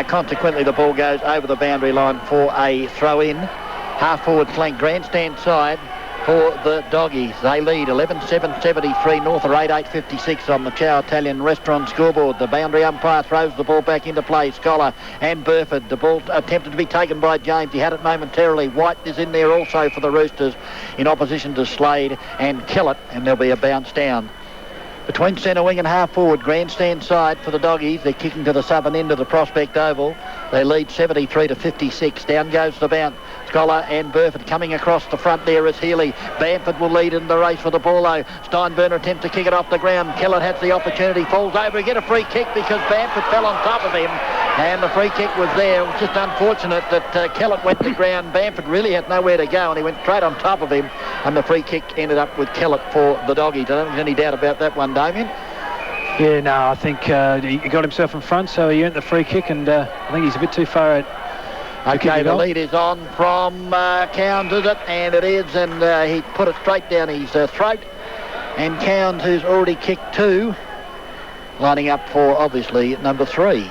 Consequently, the ball goes over the boundary line for a throw in. Half forward flank, grandstand side. for the Doggies. They lead 11-7-73. North are 8-8-56 on the Chow Italian Restaurant scoreboard. The boundary umpire throws the ball back into play. Scholar and Burford. The ball attempted to be taken by James. He had it momentarily. White is in there also for the Roosters in opposition to Slade and Kellett, and there'll be a bounce down. Between centre wing and half forward, grandstand side for the Doggies. They're kicking to the southern end of the Prospect Oval. They lead 73-56. Down goes the bounce. Scholar and Burford coming across the front there is Healy. Bamford will lead in the race for the ball though. Steinburner attempts to kick it off the ground. Kellett has the opportunity, falls over, get a free kick because Bamford fell on top of him, and the free kick was there. It was just unfortunate that Kellett went to ground. Bamford really had nowhere to go and he went straight on top of him, and the free kick ended up with Kellett for the Doggies. I don't think there's any doubt about that one, Damien. Yeah, no, I think he got himself in front, so he earned the free kick, and I think he's a bit too far out. Okay, the lead is on from Cowns, is it? And it is, and he put it straight down his throat. And Cowns, who's already kicked 2, lining up for, obviously, number 3.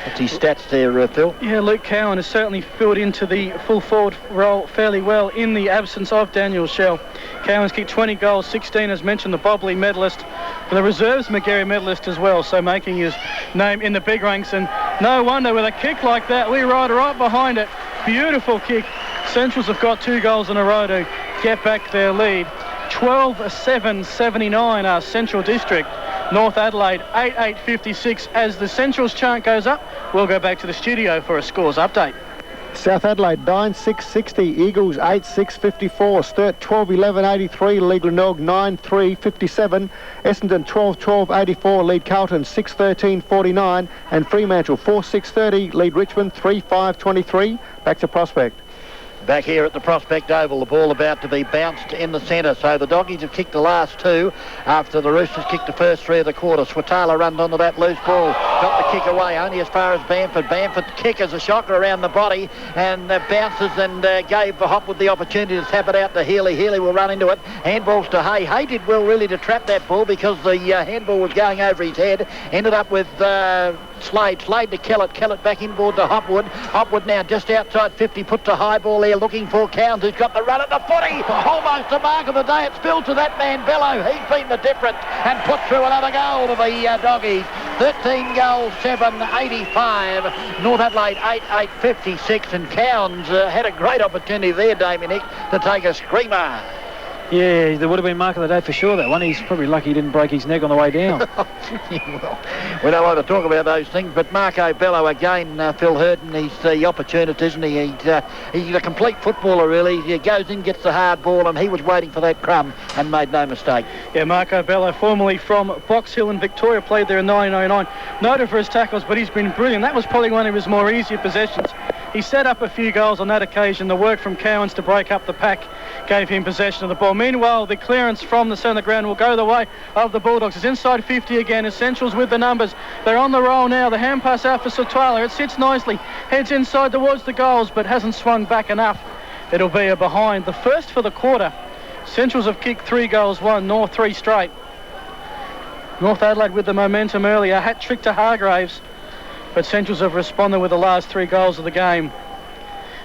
That's his stats there, Phil. Yeah, Luke Cowan has certainly filled into the full forward role fairly well in the absence of Daniel Shell. Cowan's kicked 20 goals, 16 as mentioned, the Bobley medalist, for the reserves McGarry medalist as well, so making his name in the big ranks, and no wonder with a kick like that, Lee Ryder right behind it. Beautiful kick. Centrals have got 2 goals in a row to get back their lead. 12-7-79 Central District. North Adelaide 8-8-56. As the Centrals chant goes up, we'll go back to the studio for a scores update. South Adelaide 9-6-60, Eagles 8-6-54, Sturt 12-11-83, lead Glenelg 9-3-57, Essendon 12-12-84, lead Carlton 6-13-49, and Fremantle 4-6-30, lead Richmond 3-5-23. Back to Prospect. Back here at the Prospect Oval, the ball about to be bounced in the centre. So the Doggies have kicked the last 2 after the Roosters kicked the first 3 of the quarter. Swatala runs onto that loose ball, got the kick away only as far as Bamford. Bamford's kick is a shocker around the body and bounces and gave Hopwood the opportunity to tap it out to Healy. Healy will run into it. Handballs to Hay. Hay did well really to trap that ball because the handball was going over his head. Ended up with Slade to Kellett. Kellett back inboard to Hopwood. Hopwood now just outside 50, puts a high ball there looking for Cowns, who's got the run at the footy. Almost the mark of the day. It's spilled to that man Bello. He's been the difference and put through another goal to the Doggies. 13 goals, 7-85. North Adelaide 8-8-56, and Cowns had a great opportunity there, Damien Hick, to take a screamer. Yeah, there would have been mark of the day for sure, that one. He's probably lucky he didn't break his neck on the way down. Well, we don't like to talk about those things, but Marco Bello again, Phil Hurton, he's the opportunist, isn't he? He's a complete footballer, really. He goes in, gets the hard ball, and he was waiting for that crumb and made no mistake. Yeah, Marco Bello, formerly from Box Hill in Victoria, played there in 1909. Noted for his tackles, but he's been brilliant. That was probably one of his more easier possessions. He set up a few goals on that occasion. The work from Cowans to break up the pack gave him possession of the ball. Meanwhile, the clearance from the centre ground will go the way of the Bulldogs. It's inside 50 again. Essentials with the numbers. They're on the roll now. The hand pass out for Sotwala. It sits nicely. Heads inside towards the goals, but hasn't swung back enough. It'll be a behind. The first for the quarter. Centrals have kicked 3 goals, 1. North 3 straight. North Adelaide with the momentum earlier. Hat trick to Hargraves. But Centrals have responded with the last 3 goals of the game.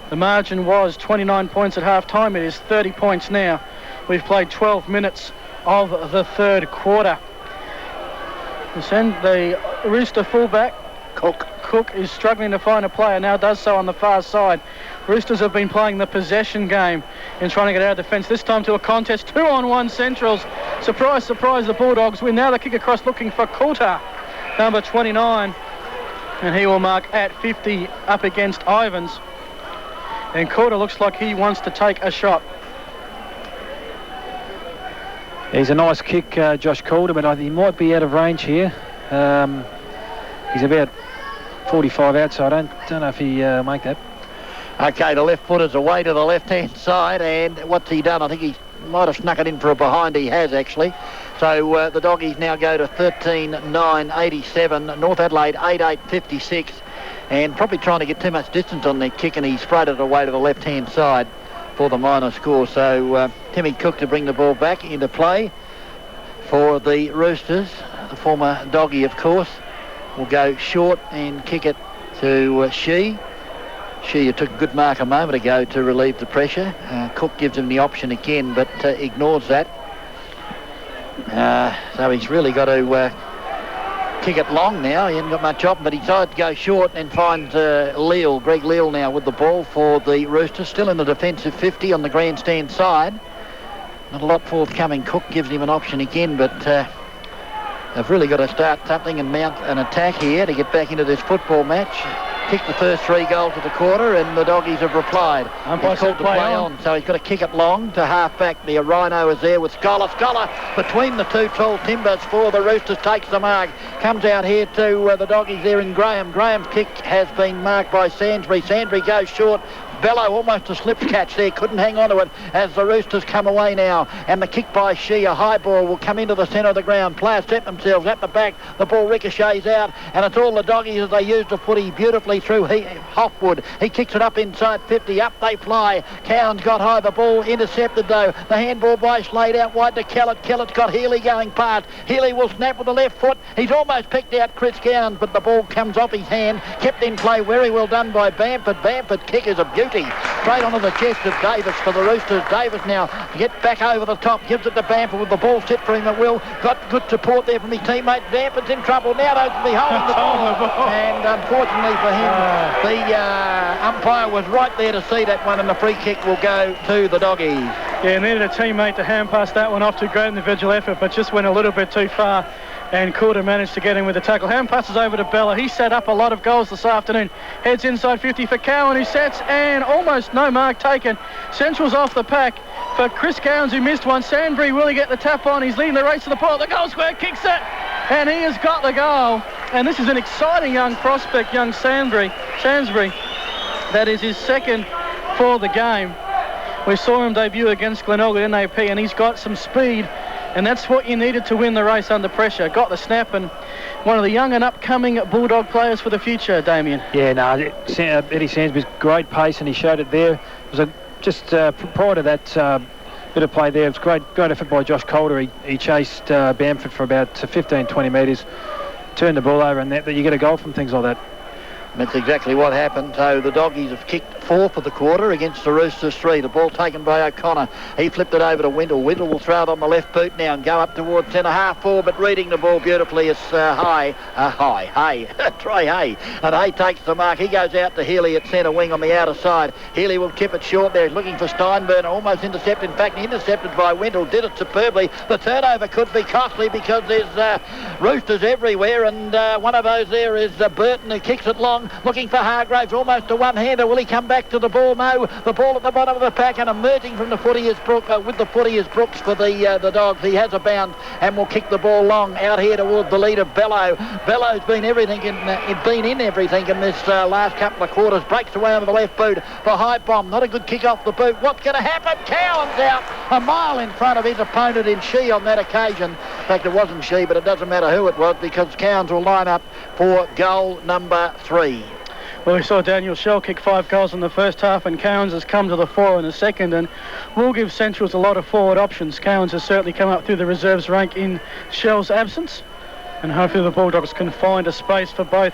The margin was 29 points at half-time. It is 30 points now. We've played 12 minutes of the third quarter. The Rooster fullback, Cook is struggling to find a player, now does so on the far side. Roosters have been playing the possession game in trying to get out of defence, this time to a contest. 2-on-1 Centrals. Surprise, surprise, the Bulldogs win. Now the kick across looking for Coulter, number 29. And he will mark at 50 up against Ivans. And Coulter looks like he wants to take a shot. He's a nice kick, Josh Coulter, but I think he might be out of range here. He's about 45 outside. I don't know if he make that. Okay, the left footer's away to the left-hand side, and what's he done? I think he might have snuck it in for a behind. He has, actually. So the Doggies now go to 13-9-87. North Adelaide 8-8-56. And probably trying to get too much distance on their kick, and he sprayed it away to the left-hand side for the minor score. So Timmy Cook to bring the ball back into play for the Roosters. The former Doggie, of course, will go short and kick it to Shee. Shea took a good mark a moment ago to relieve the pressure. Cook gives him the option again, but ignores that. So he's really got to kick it long now. He hasn't got much option, but he decided to go short and finds Greg Leal now with the ball for the Roosters. Still in the defensive 50 on the grandstand side. Not a lot forthcoming. Cook gives him an option again, but they've really got to start something and mount an attack here to get back into this football match. Kicked the first 3 goals of the quarter, and the Doggies have replied. He's called the play on, so he's got to kick it long to half-back. The Rhino is there with Scholar. Scholar between the 2 tall timbers for the Roosters, takes the mark. Comes out here to the Doggies there in Graham. Graham's kick has been marked by Sainsbury. Sainsbury goes short. Bello almost a slip catch there, couldn't hang on to it as the Roosters come away now, and the kick by Shea, a high ball, will come into the centre of the ground. Players set themselves at the back, the ball ricochets out, and it's all the Doggies as they use the footy beautifully through Hopwood. He kicks it up inside 50, up they fly. Cowan's got high, the ball intercepted though. The handball by Slade out wide to Kellett. Kellett's got Healy going past. Healy will snap with the left foot. He's almost picked out Chris Cowans, but the ball comes off his hand, kept in play, very well done by Bamford. Bamford kick is a beauty. Straight onto the chest of Davis for the Roosters. Davis now gets back over the top, gives it to Bamford with the ball set for him at will. Got good support there from his teammate. Bamford's in trouble now, though, to be holding the ball. And unfortunately for him, the umpire was right there to see that one, and the free kick will go to the Doggies. Yeah, needed a teammate to hand pass that one off to. Great individual effort, but just went a little bit too far. And Corder managed to get in with the tackle. Hand passes over to Bella. He set up a lot of goals this afternoon. Heads inside 50 for Cowan, who sets, and almost no mark taken. Central's off the pack for Chris Cowans, who missed one. Sainsbury, will he get the tap on? He's leading the race to the ball. The goal square, kicks it, and he has got the goal. And this is an exciting young prospect, young Sainsbury. That is his second for the game. We saw him debut against Glenelg at NAP, and he's got some speed. And that's what you needed to win the race under pressure. Got the snap, and one of the young and upcoming Bulldog players for the future, Damien. Yeah, no, Eddie Sainsbury's great pace, and he showed it there. It was just prior to that bit of play there, it was great effort by Josh Calder. He chased Bamford for about 15-20 metres, turned the ball over, and that you get a goal from things like that. That's exactly what happened. So the Doggies have kicked 4 for the quarter against the Roosters 3. The ball taken by O'Connor. He flipped it over to Windle. Windle will throw it on the left boot now and go up towards centre half forward, but reading the ball beautifully is Hay. Troy Hay. And Hay takes the mark. He goes out to Healy at centre wing on the outer side. Healy will tip it short there. He's looking for Steinburner. Almost intercepted. In fact, intercepted by Windle. Did it superbly. The turnover could be costly because there's Roosters everywhere, and one of those there is Burton, who kicks it long. Looking for Hargraves, almost a one-hander. Will he come back to the ball? No. The ball at the bottom of the pack, and emerging from the footy is with the footy is Brooks for the Dogs. He has a bound and will kick the ball long out here towards the lead of Bello. Bello's been everything in everything in this last couple of quarters. Breaks away on the left boot. The high bomb, not a good kick off the boot. What's going to happen? Cowan's out a mile in front of his opponent in Shea on that occasion. In fact, it wasn't Shea, but it doesn't matter who it was because Cowans will line up for goal number 3. Well, we saw Daniel Shell kick 5 goals in the first half, and Cowans has come to the fore in the second, and will give Centrals a lot of forward options. Cowans has certainly come up through the reserves rank in Shell's absence, and hopefully the Bulldogs can find a space for both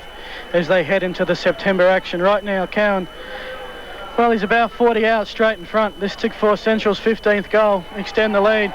as they head into the September action. Right now, Cowan, well, he's about 40 out straight in front. This took for Central's 15th goal, extend the lead.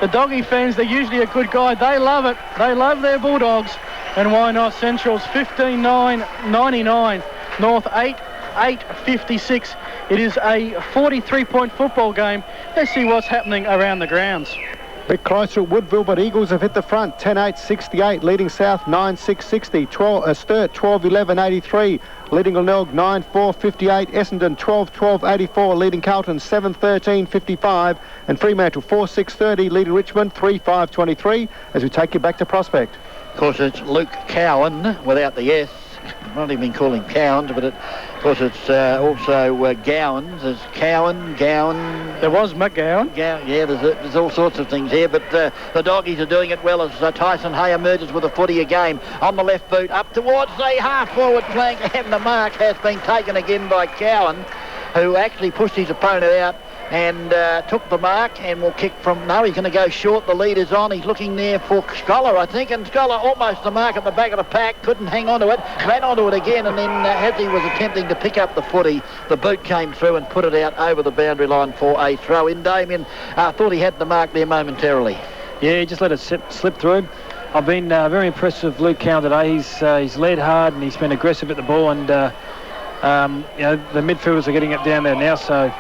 The Doggy fans, they're usually a good guide. They love it. They love their Bulldogs. And why not? Central's 15-9-99. North 8-56. It is a 43-point football game. Let's see what's happening around the grounds. A bit closer at Woodville, but Eagles have hit the front. 10-8-68, leading South 9-6-60. Sturt 12-11-83, leading Glenelg 9-4-58. Essendon 12-12-84, leading Carlton 7-13-55. And Fremantle 4-6-30, leading Richmond 3-5-23. As we take you back to Prospect. Of course, it's Luke Cowan without the S. I've not even call him Cowans, but of course it's also Gowans. There's Gowan. There was McGowan. Yeah, there's all sorts of things here, but the Doggies are doing it well as Tyson Hay emerges with a footy again on the left boot up towards the half-forward flank, and the mark has been taken again by Cowan, who actually pushed his opponent out. and took the mark and will kick from... No, he's going to go short. The lead is on. He's looking there for Scholar, I think, and Scholar almost the mark at the back of the pack, couldn't hang on to it, ran onto it again, and then as he was attempting to pick up the footy, the boot came through and put it out over the boundary line for a throw-in. Damien thought he had the mark there momentarily. Yeah, he just let it slip through. I've been very impressed with Luke Cowan today. He's led hard and he's been aggressive at the ball, and you know, the midfielders are getting it down there now, so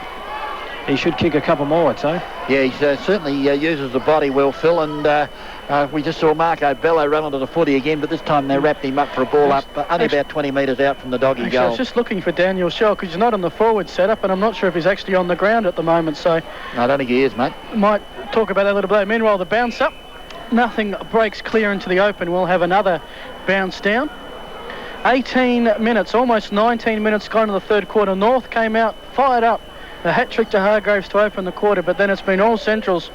he should kick a couple more, I'd say. Yeah, he certainly uses the body well, Phil, and we just saw Marco Bello run onto the footy again, but this time they wrapped him up for a ball up only about 20 metres out from the doggy goal. I was just looking for Daniel Schell because he's not on the forward setup, and I'm not sure if he's actually on the ground at the moment, so... No, I don't think he is, mate. Might talk about that a little bit. Meanwhile, the bounce up, nothing breaks clear into the open. We'll have another bounce down. 18 minutes, almost 19 minutes gone to the third quarter. North came out, fired up. A hat-trick to Hargraves to open the quarter, but then it's been all Centrals.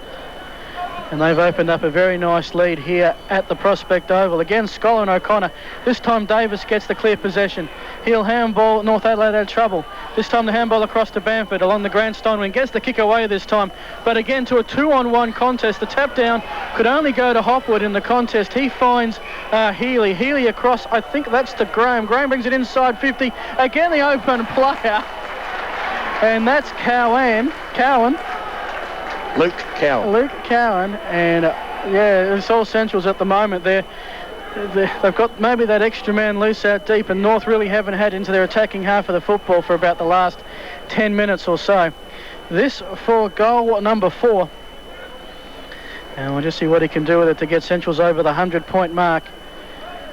And they've opened up a very nice lead here at the Prospect Oval. Again, Scholar and O'Connor. This time Davis gets the clear possession. He'll handball. North Adelaide had trouble. This time the handball across to Bamford along the grandstand wing. Gets the kick away this time. But again, to a 2-on-1 contest. The tap down could only go to Hopwood in the contest. He finds Healy. Healy across. I think that's to Graham. Graham brings it inside 50. Again, the open player. And that's Cowan. Luke Cowan. And yeah, it's all Centrals at the moment. They've got maybe that extra man loose out deep, and North really haven't had into their attacking half of the football for about the last 10 minutes or so. This for goal number 4. And we'll just see what he can do with it to get Centrals over the 100-point mark.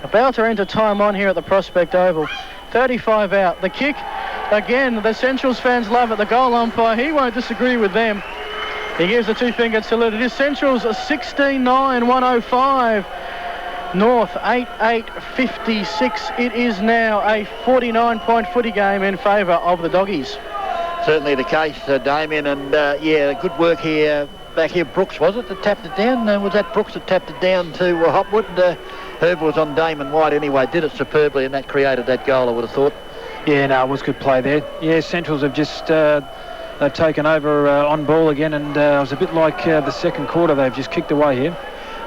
About to enter time on here at the Prospect Oval. 35 out. The kick, again, the Centrals fans love it. The goal umpire, he won't disagree with them. He gives a two-finger salute. It is Centrals 16-9-105. North 8-8-56. It is now a 49-point footy game in favour of the Doggies. Certainly the case, Damien, and yeah, good work here. Back here, Brooks, was it, that tapped it down? Was that Brooks that tapped it down to Hopwood? Herb was on Damon White anyway, did it superbly, and that created that goal, I would have thought. Yeah, no, it was good play there. Yeah, Centrals have just they've taken over on ball again, and it was a bit like the second quarter. They've just kicked away here.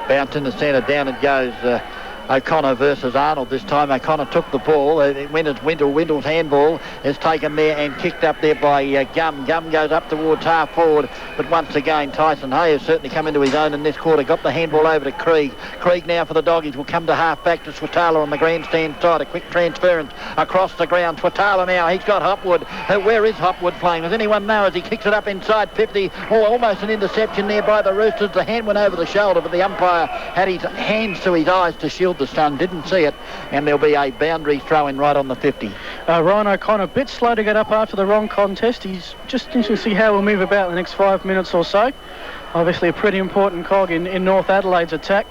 Bounce in the centre, down it goes. O'Connor versus Arnold this time. O'Connor took the ball. It went as Windle's handball is taken there and kicked up there by Gum. Gum goes up towards half forward, but once again Tyson Hay has certainly come into his own in this quarter. Got the handball over to Krieg. Krieg now for the Doggies will come to half back to Swatala on the grandstand side. A quick transference across the ground. Swatala now, he's got Hopwood. Where is Hopwood playing? Does anyone know as he kicks it up inside 50? Oh, almost an interception there by the Roosters. The hand went over the shoulder, but the umpire had his hands to his eyes to shield the sun, didn't see it, and there'll be a boundary throw-in right on the 50. Ryan O'Connor a bit slow to get up after the wrong contest. He's just interested to see how we'll move about the next 5 minutes or so. Obviously a pretty important cog in North Adelaide's attack.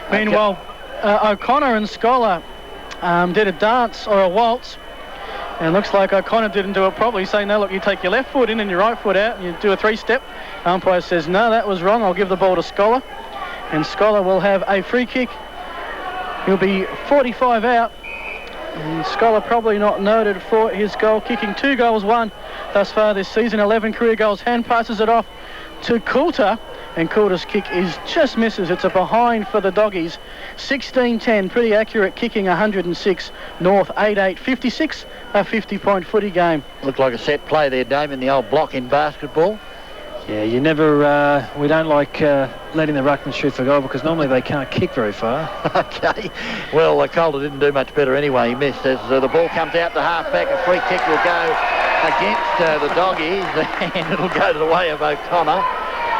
Okay. Meanwhile, O'Connor and Scholar did a dance or a waltz, and looks like O'Connor didn't do it properly, saying, no, look, you take your left foot in and your right foot out and you do a 3-step. Umpire says, no, that was wrong. I'll give the ball to Scholar, and Scholar will have a free kick. He'll be 45 out. And Scholar probably not noted for his goal kicking. 2 goals, 1 thus far this season. 11 career goals. Hand passes it off to Coulter. And Coulter's kick just misses. It's a behind for the Doggies. 16-10. Pretty accurate kicking. 106. North 8-8. 56. A 50-point footy game. Looked like a set play there, Dave, in the old block in basketball. Yeah, you never, we don't like letting the ruckman shoot for goal because normally they can't kick very far. Okay. Well, Calder didn't do much better anyway. He missed. As the ball comes out to half-back, a free kick will go against the Doggies, and it'll go to the way of O'Connor.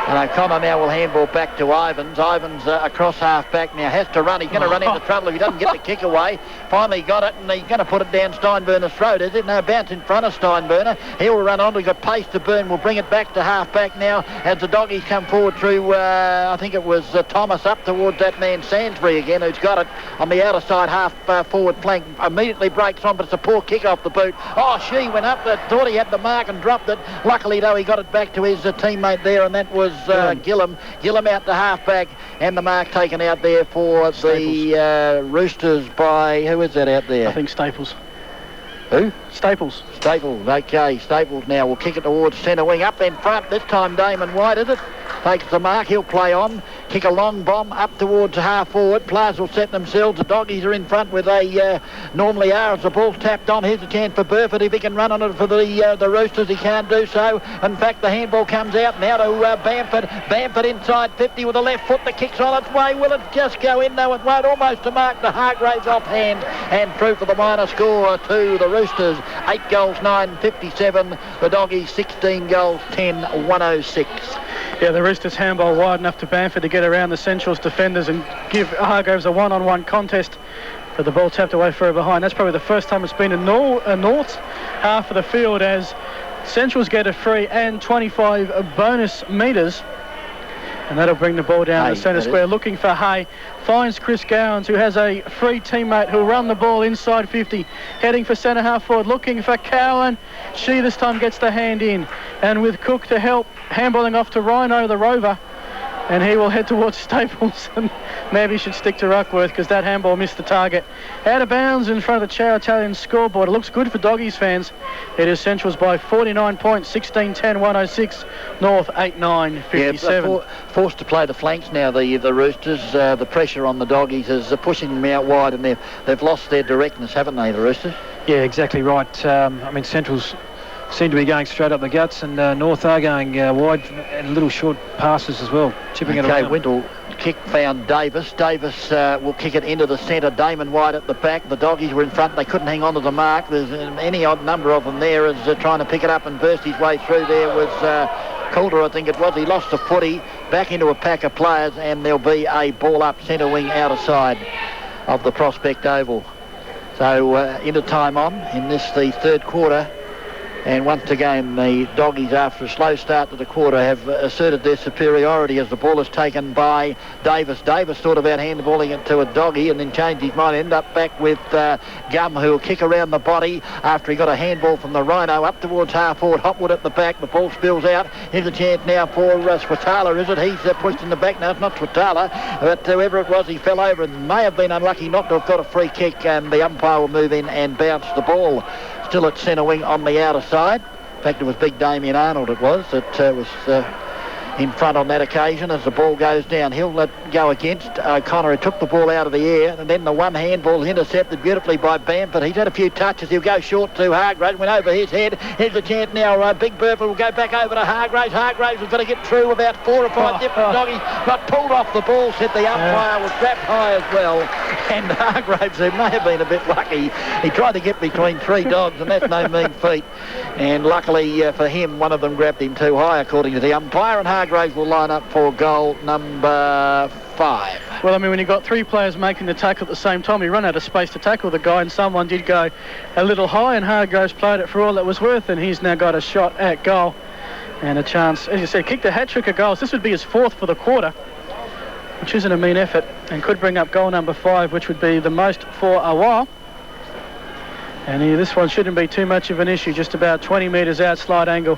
And O'Connor now will handball back to Ivans. Ivans across half-back now has to run. He's going to run into trouble if he doesn't get the kick away. Finally got it, and he's going to put it down Steinberner's throat, is it? No, bounce in front of Steinberner. He will run on. He's got pace to burn. We'll bring it back to half-back now as the Doggies come forward through, I think it was Thomas up towards that man Sansbury again, who's got it on the outer side half-forward flank. Immediately breaks on, but it's a poor kick off the boot. Oh, she went up. Thought he had the mark and dropped it. Luckily, though, he got it back to his teammate there, and that was Gillam out to half-back, and the mark taken out there for Staples. The Roosters by, who is that out there? I think Staples. Who? Staples. Staples, okay. Staples now will kick it towards centre wing. Up in front, this time Damon White, is it? Takes the mark, he'll play on. Kick a long bomb up towards half forward. Players will set themselves. The doggies are in front with they normally are as the ball's tapped on. Here's a chance for Burford. If he can run on it for the Roosters, he can't do so. In fact, the handball comes out now to Bamford. Bamford inside 50 with the left foot. The kick's on its way. Will it just go in? No, it won't. Almost to mark the Hargraves offhand and through for the minor score to the Roosters. 8 goals, 9-57. The doggies 16 goals, 10-106. Yeah, the Roosters handball wide enough to Bamford to get around the Central's defenders and give Hargraves a one-on-one contest. But the ball tapped away further behind. That's probably the first time it's been a North half of the field as Centrals get a free and 25 bonus metres. And that'll bring the ball down to centre square. Looking for Hay. Finds Chris Gowans, who has a free teammate who'll run the ball inside 50. Heading for centre half forward. Looking for Cowan. She this time gets the hand in. And with Cook to help, handballing off to Rhino, the Rover. And he will head towards Staples. And maybe he should stick to Ruckworth because that handball missed the target. Out of bounds in front of the Chow Italian scoreboard. It looks good for Doggies fans. It is Centrals by 49 points, 16-10, 106. North 8-9, 57. Yeah, forced to play the flanks now, the Roosters. The pressure on the Doggies is pushing them out wide, and they've lost their directness, haven't they, the Roosters? Yeah, exactly right. I mean, Centrals seem to be going straight up the guts, and North are going wide and little short passes as well, chipping it around. Okay, Wintle kick found Davis. Davis will kick it into the centre. Damon White at the back. The Doggies were in front. They couldn't hang on to the mark. There's any odd number of them there as trying to pick it up and burst his way through. There was Calder, I think it was. He lost the footy back into a pack of players, and there'll be a ball up centre wing outer side of the Prospect Oval. So into time on in this, the third quarter. And once again, the Doggies, after a slow start to the quarter, have asserted their superiority as the ball is taken by Davis. Davis thought about handballing it to a Doggie and then changed his mind. Ended up back with Gum, who will kick around the body after he got a handball from the Rhino up towards half forward. Hopwood at the back. The ball spills out. Here's a chance now for Swatala, is it? He's pushed in the back. No, it's not Swatala, but whoever it was, he fell over and may have been unlucky not to have got a free kick, and the umpire will move in and bounce the ball. Still at centre wing on the outer side. In fact, it was big Damien Arnold it was that was in front on that occasion as the ball goes downhill. Let go against O'Connor, who took the ball out of the air, and then the one handball is intercepted beautifully by Bamford. He's had a few touches. He'll go short to Hargraves, went over his head. Here's the chance now. Big Burford will go back over to Hargraves. Hargraves has got to get through about 4 or 5 different Doggies. Got pulled off the ball, said the umpire was grabbed high as well. And Hargraves, who may have been a bit lucky, he tried to get between 3 dogs, and that's no mean feat. And luckily for him, one of them grabbed him too high, according to the umpire, and Hargraves will line up for goal number 5. Well, I mean, when you've got 3 players making the tackle at the same time, you run out of space to tackle the guy, and someone did go a little high, and Hargraves played it for all that was worth, and he's now got a shot at goal and a chance, as you said, kicked a hat-trick of goals. This would be his 4th for the quarter, which isn't a mean effort, and could bring up goal number 5, which would be the most for a while. And this one shouldn't be too much of an issue, just about 20 metres out, slight angle.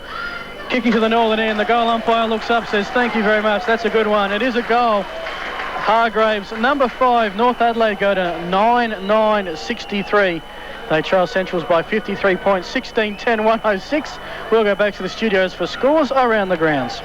Kicking to the northern end, the goal umpire looks up, says, thank you very much, that's a good one. It is a goal. Hargraves, number 5, North Adelaide go to 9-9-63. They trail Centrals by 53 points, 16-10, 106. We'll go back to the studios for scores around the grounds.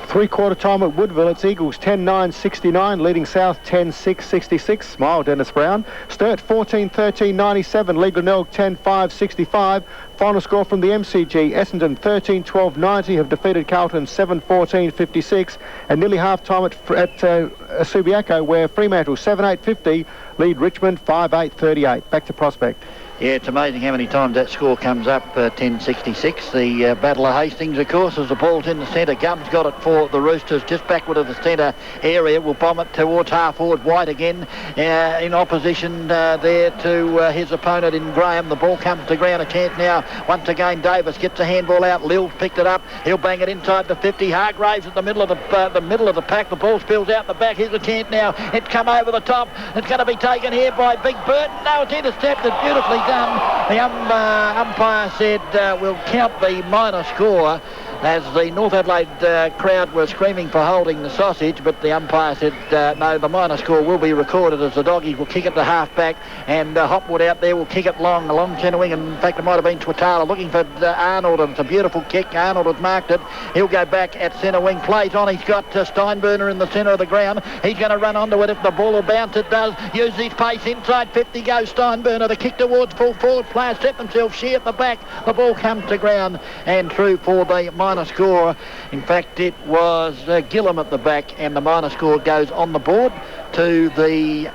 3-quarter time at Woodville, it's Eagles 10-9-69, leading South 10-6-66. Smile, Dennis Brown. Sturt 14-13-97, lead Glenelg 10-5-65. Final score from the MCG, Essendon 13-12-90 have defeated Carlton 7-14-56. And nearly half-time at Subiaco, where Fremantle 7-8-50 lead Richmond 5-8-38. Back to Prospect. Yeah, it's amazing how many times that score comes up, 10-66. The Battle of Hastings, of course, as the ball's in the centre. Gum's got it for the Roosters, just backward of the centre area. Will bomb it towards half-forward. White again in opposition there to his opponent in Graham. The ball comes to ground. A chance now. Once again, Davis gets the handball out. Lil's picked it up. He'll bang it inside the 50. Hargraves at the middle of the pack. The ball spills out the back. Here's the chance now. It's come over the top. It's going to be taken here by Big Burton. No, it's intercepted. Beautifully done. The umpire said we'll count the minor score as the North Adelaide crowd were screaming for holding the sausage, but the umpire said no, the minor score will be recorded as the Doggies will kick it to half-back, and Hopwood out there will kick it long, along centre wing. In fact, it might have been Twitala looking for Arnold, and it's a beautiful kick. Arnold has marked it. He'll go back at centre wing. Plays on. He's got Steinburner in the centre of the ground. He's going to run onto it if the ball will bounce. It does. Use his pace inside 50 goes Steinburner. The kick towards full forward. Players set themselves sheer at the back. The ball comes to ground and through for the minor score. In fact, it was Gillam at the back, and the minor score goes on the board to the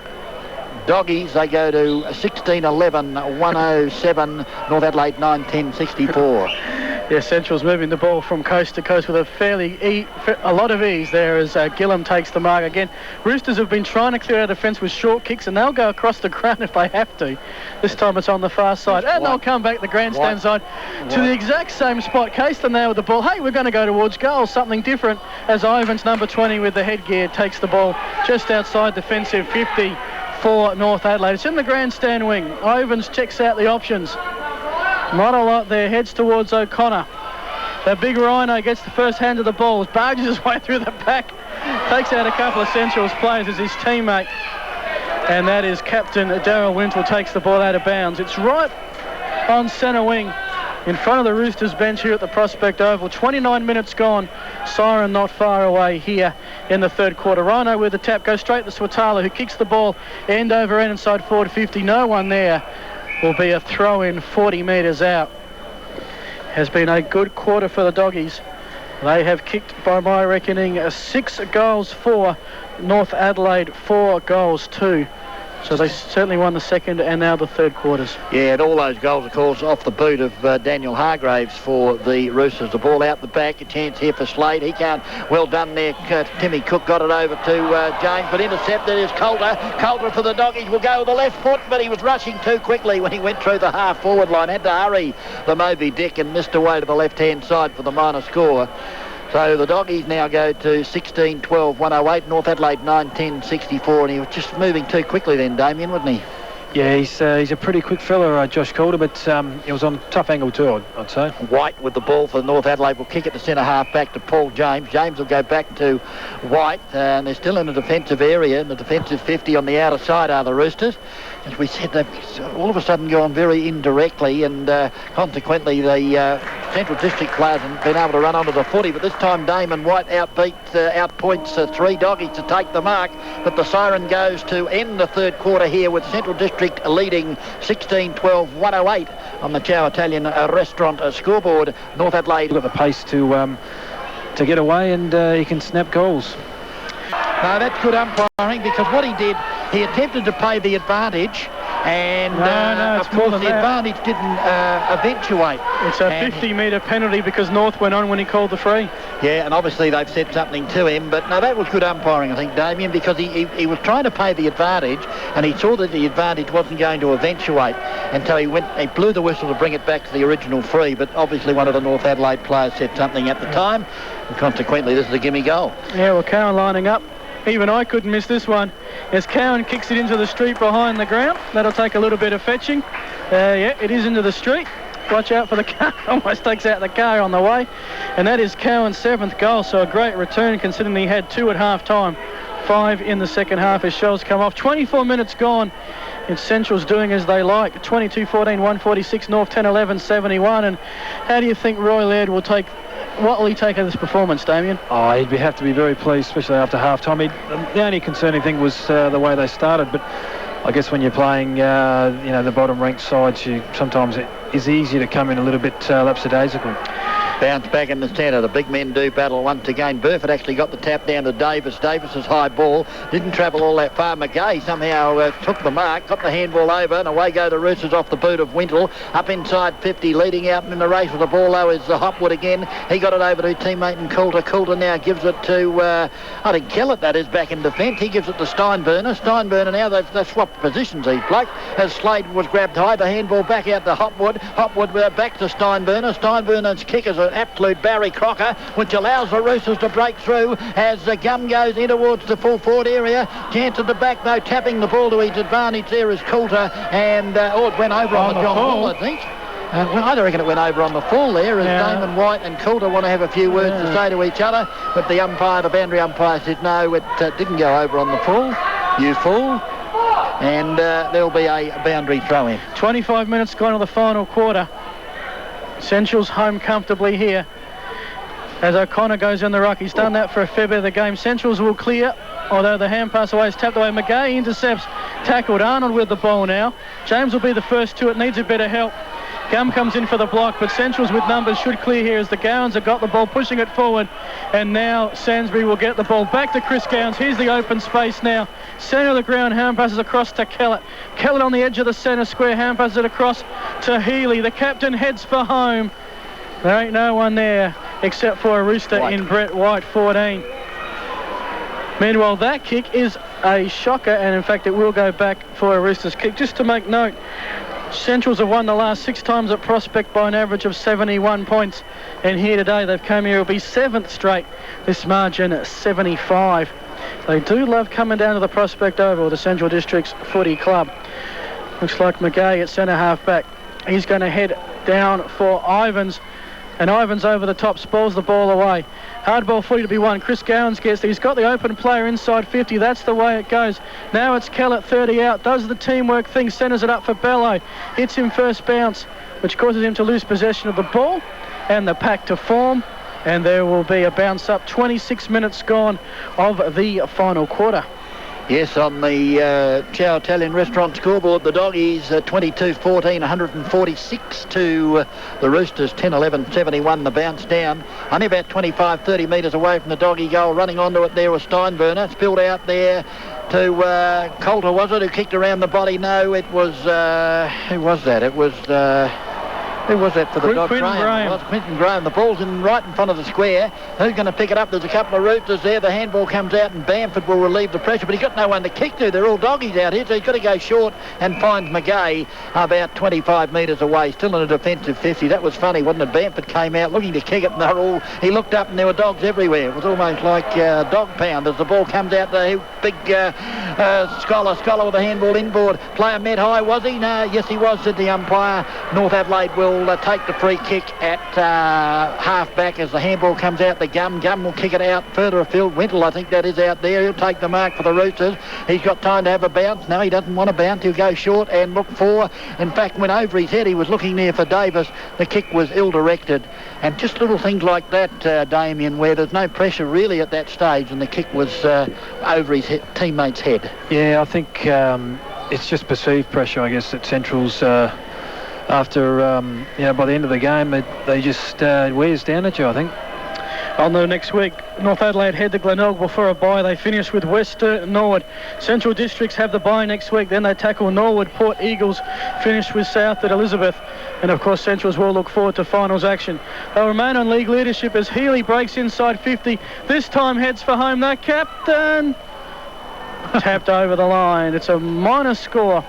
Doggies. They go to 16-11, 107, North Adelaide 9-10, 64. Yeah, Central's moving the ball from coast to coast with a lot of ease there as Gillam takes the mark again. Roosters have been trying to clear our defence with short kicks, and they'll go across the ground if they have to. This time it's on the far side, and they'll come back the grandstand side to the exact same spot. Caston there with the ball. Hey, we're going to go towards goal, something different, as Ivans, number 20 with the headgear, takes the ball just outside defensive 50 for North Adelaide. It's in the grandstand wing. Ivans checks out the options. Not a lot there, heads towards O'Connor. The big Rhino gets the first hand of the ball, barges his way through the pack, takes out a couple of Central's players as his teammate, and that is Captain Darryl Wintle takes the ball out of bounds. It's right on centre wing in front of the Roosters bench here at the Prospect Oval. 29 minutes gone, siren not far away here in the third quarter. Rhino with the tap, goes straight to Swatala, who kicks the ball end over end inside forward 50. No one there. Will be a throw-in 40 metres out. Has been a good quarter for the Doggies. They have kicked, by my reckoning, 6 goals for North Adelaide, 4 goals 2. So they certainly won the second and now the third quarters. Yeah, and all those goals, of course, off the boot of Daniel Hargraves for the Roosters. The ball out the back, a chance here for Slade. He can't. Well done there. Timmy Cook got it over to James, but intercepted is Coulter. Coulter for the Doggies will go with the left foot, but he was rushing too quickly when he went through the half-forward line. Had to hurry the Moby Dick and missed away to the left-hand side for the minor score. So the Doggies now go to 16-12, 108. North Adelaide 9-10, 64. And he was just moving too quickly then, Damien, wasn't he? Yeah, he's a pretty quick fella, Josh Coulter, but it was on tough angle too, I'd say. White with the ball for North Adelaide will kick it to centre half back to Paul James. James will go back to White, and they're still in the defensive area, in the defensive 50 on the outer side are the Roosters. As we said, they've all of a sudden gone very indirectly, and consequently the Central District players haven't been able to run onto the footy, but this time Damon White outpoints 3 Doggies to take the mark, but the siren goes to end the third quarter here with Central District leading 16-12, 108 on the Chow Italian restaurant scoreboard. North Adelaide got the pace to get away, and he can snap goals. No, that's good umpiring, because what he did, he attempted to play the advantage, and of course the advantage didn't eventuate. It's a 50-metre penalty because North went on when he called the free. Yeah, and obviously they've said something to him, but no, that was good umpiring, I think, Damien, because he was trying to pay the advantage, and he saw that the advantage wasn't going to eventuate, and so he blew the whistle to bring it back to the original free, but obviously one of the North Adelaide players said something at the time, and consequently this is a gimme goal. Yeah, well, Cowan lining up. Even I couldn't miss this one as Cowan kicks it into the street behind the ground. That'll take a little bit of fetching. Yeah, it is into the street. Watch out for the car. Almost takes out the car on the way. And that is Cowan's 7th goal, so a great return considering he had 2 at half-time. 5 in the second half as shells come off. 24 minutes gone. And Central's doing as they like. 22-14, 146, North 10-11, 71. And how do you think Roy Laird will take... What will he take of this performance, Damien? Oh, he'd have to be very pleased, especially after half-time. The only concerning thing was the way they started, but I guess when you're playing, the bottom-ranked sides, sometimes it is easier to come in a little bit lapsadaisical. Bounce back in the centre. The big men do battle once again. Burford actually got the tap down to Davis. Davis's high ball didn't travel all that far. McGay somehow took the mark, got the handball over, and away go the Roosters off the boot of Wintle. Up inside 50, leading out in the race with the ball, though, is Hopwood again. He got it over to teammate and Coulter. Coulter now gives it to, I think Kellett, that is, back in defence. He gives it to Steinburner. Steinburner now, they've swapped positions, these blokes. As Slade was grabbed high, the handball back out to Hopwood. Hopwood back to Steinburner. Steinburner's kick is an absolute Barry Crocker, which allows the Roosters to break through as the Gum goes in towards the full forward area. Chance at the back, though, tapping the ball to his advantage there is Coulter, and it went over on the John Hall, I think. Well, I reckon it went over on the full there as Damon White and Coulter want to have a few words to say to each other, but the umpire, the boundary umpire, said no, it didn't go over on the full. You fool. And there'll be a boundary throw-in. 25 minutes gone of the final quarter. Central's home comfortably here as O'Connor goes in the ruck. He's done that for a fair bit of the game. Central's will clear, although the hand pass away is tapped away. McGay intercepts, tackled Arnold with the ball now. James will be the first to it, needs a bit of help. Gum comes in for the block, but Central's with numbers should clear here as the Gowans have got the ball, pushing it forward. And now Sainsbury will get the ball back to Chris Gowans. Here's the open space now. Centre of the ground, hand passes across to Kellett. Kellett on the edge of the centre square, hand passes it across to Healy. The captain heads for home. There ain't no one there except for a rooster in Brett White, 14. Meanwhile, that kick is a shocker, and in fact it will go back for a Roosters kick. Just to make note, Centrals have won the last 6 times at Prospect by an average of 71 points, and here today they've come here. It'll be 7th straight, this margin 75. They do love coming down to the Prospect Oval, the Central Districts Footy Club. Looks like McGay at centre half back. He's going to head down for Ivans, and Ivans over the top spoils the ball away. Hardball footy to be won. Chris Gowans gets there. He's got the open player inside 50. That's the way it goes. Now it's Kellett 30 out. Does the teamwork thing. Centres it up for Bello. Hits him first bounce, which causes him to lose possession of the ball. And the pack to form. And there will be a bounce up. 26 minutes gone of the final quarter. Yes, on the Chow Italian Restaurant scoreboard, the Doggies 22-14, 146 to the Roosters 10-11-71. The bounce down. Only about 25-30 metres away from the Doggy goal. Running onto it there was Steinburner. Spilled out there to Coulter, was it, who kicked around the body? No, it was... who was that? It was... who was that for the Dogs? Quinton Graham. It was Quinton Graham. The ball's right in front of the square. Who's going to pick it up? There's a couple of Roosters there. The handball comes out and Bamford will relieve the pressure, but he's got no one to kick to. They're all Doggies out here, so he's got to go short and finds McGay about 25 metres away. Still in a defensive 50. That was funny, wasn't it? Bamford came out looking to kick it, and they're all... He looked up and there were dogs everywhere. It was almost like dog pound as the ball comes out. The big Scholar with the handball inboard. Player met high, was he? No, yes he was, said the umpire. North Adelaide will take the free kick at half back as the handball comes out. The Gum will kick it out further afield. Wintle, I think that is out there. He'll take the mark for the Roosters. He's got time to have a bounce. No, he doesn't want to bounce. He'll go short and look for... In fact, went over his head. He was looking there for Davis. The kick was ill-directed. And just little things like that, Damien, where there's no pressure really at that stage, and the kick was over his teammate's head. Yeah, I think it's just perceived pressure, I guess, that Central's... after, by the end of the game, they just wears down at you, I think. On the next week, North Adelaide head to Glenelg before a bye. They finish with Western Norwood. Central Districts have the bye next week. Then they tackle Norwood. Port Eagles finish with South at Elizabeth. And, of course, Centrals will look forward to finals action. They'll remain on league leadership as Healy breaks inside 50. This time heads for home. The captain tapped over the line. It's a minor score.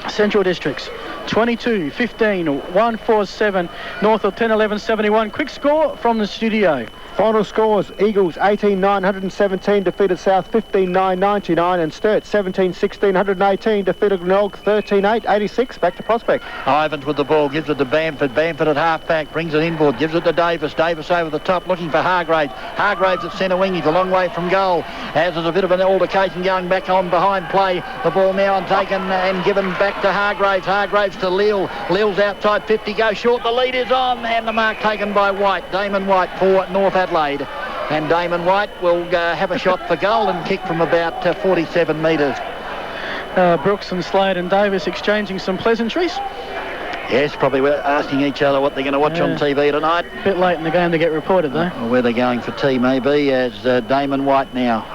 Central Districts 22-15, 147, North of 10-11-71. Quick score from the studio. Final scores: Eagles 18-917 defeated South 15-999, and Sturt 17-16-118 defeated Glenelg 13-8-86. Back to Prospect. Ivans with the ball, gives it to Bamford. Bamford at half-back, brings it inboard, gives it to Davis. Davis over the top, looking for Hargraves. Hargraves at centre wing, he's a long way from goal. As there's a bit of an altercation going back on behind play. The ball now taken and given back to Hargraves. Hargraves to Leal. Leal's outside 50, goes short. The lead is on, and the mark taken by White. Damon White for North Adelaide. And Damon White will have a shot for goal and kick from about 47 metres. Brooks and Slade and Davis exchanging some pleasantries. Yes, probably we're asking each other what they're going to watch on TV tonight. A bit late in the game to get reported, though. Or where they're going for tea, maybe, as Damon White now.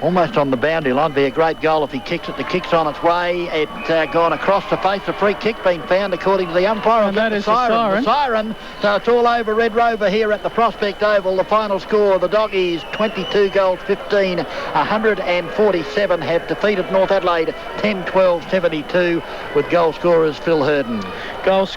Almost on the boundary line. Be a great goal if he kicks it. The kick's on its way. It's gone across the face. A free kick being found according to the umpire. And that is the siren. The siren. So it's all over Red Rover here at the Prospect Oval. The final score, the Doggies 22 goals 15, 147 have defeated North Adelaide 10-12-72 with goal scorers Phil Hurden. Goal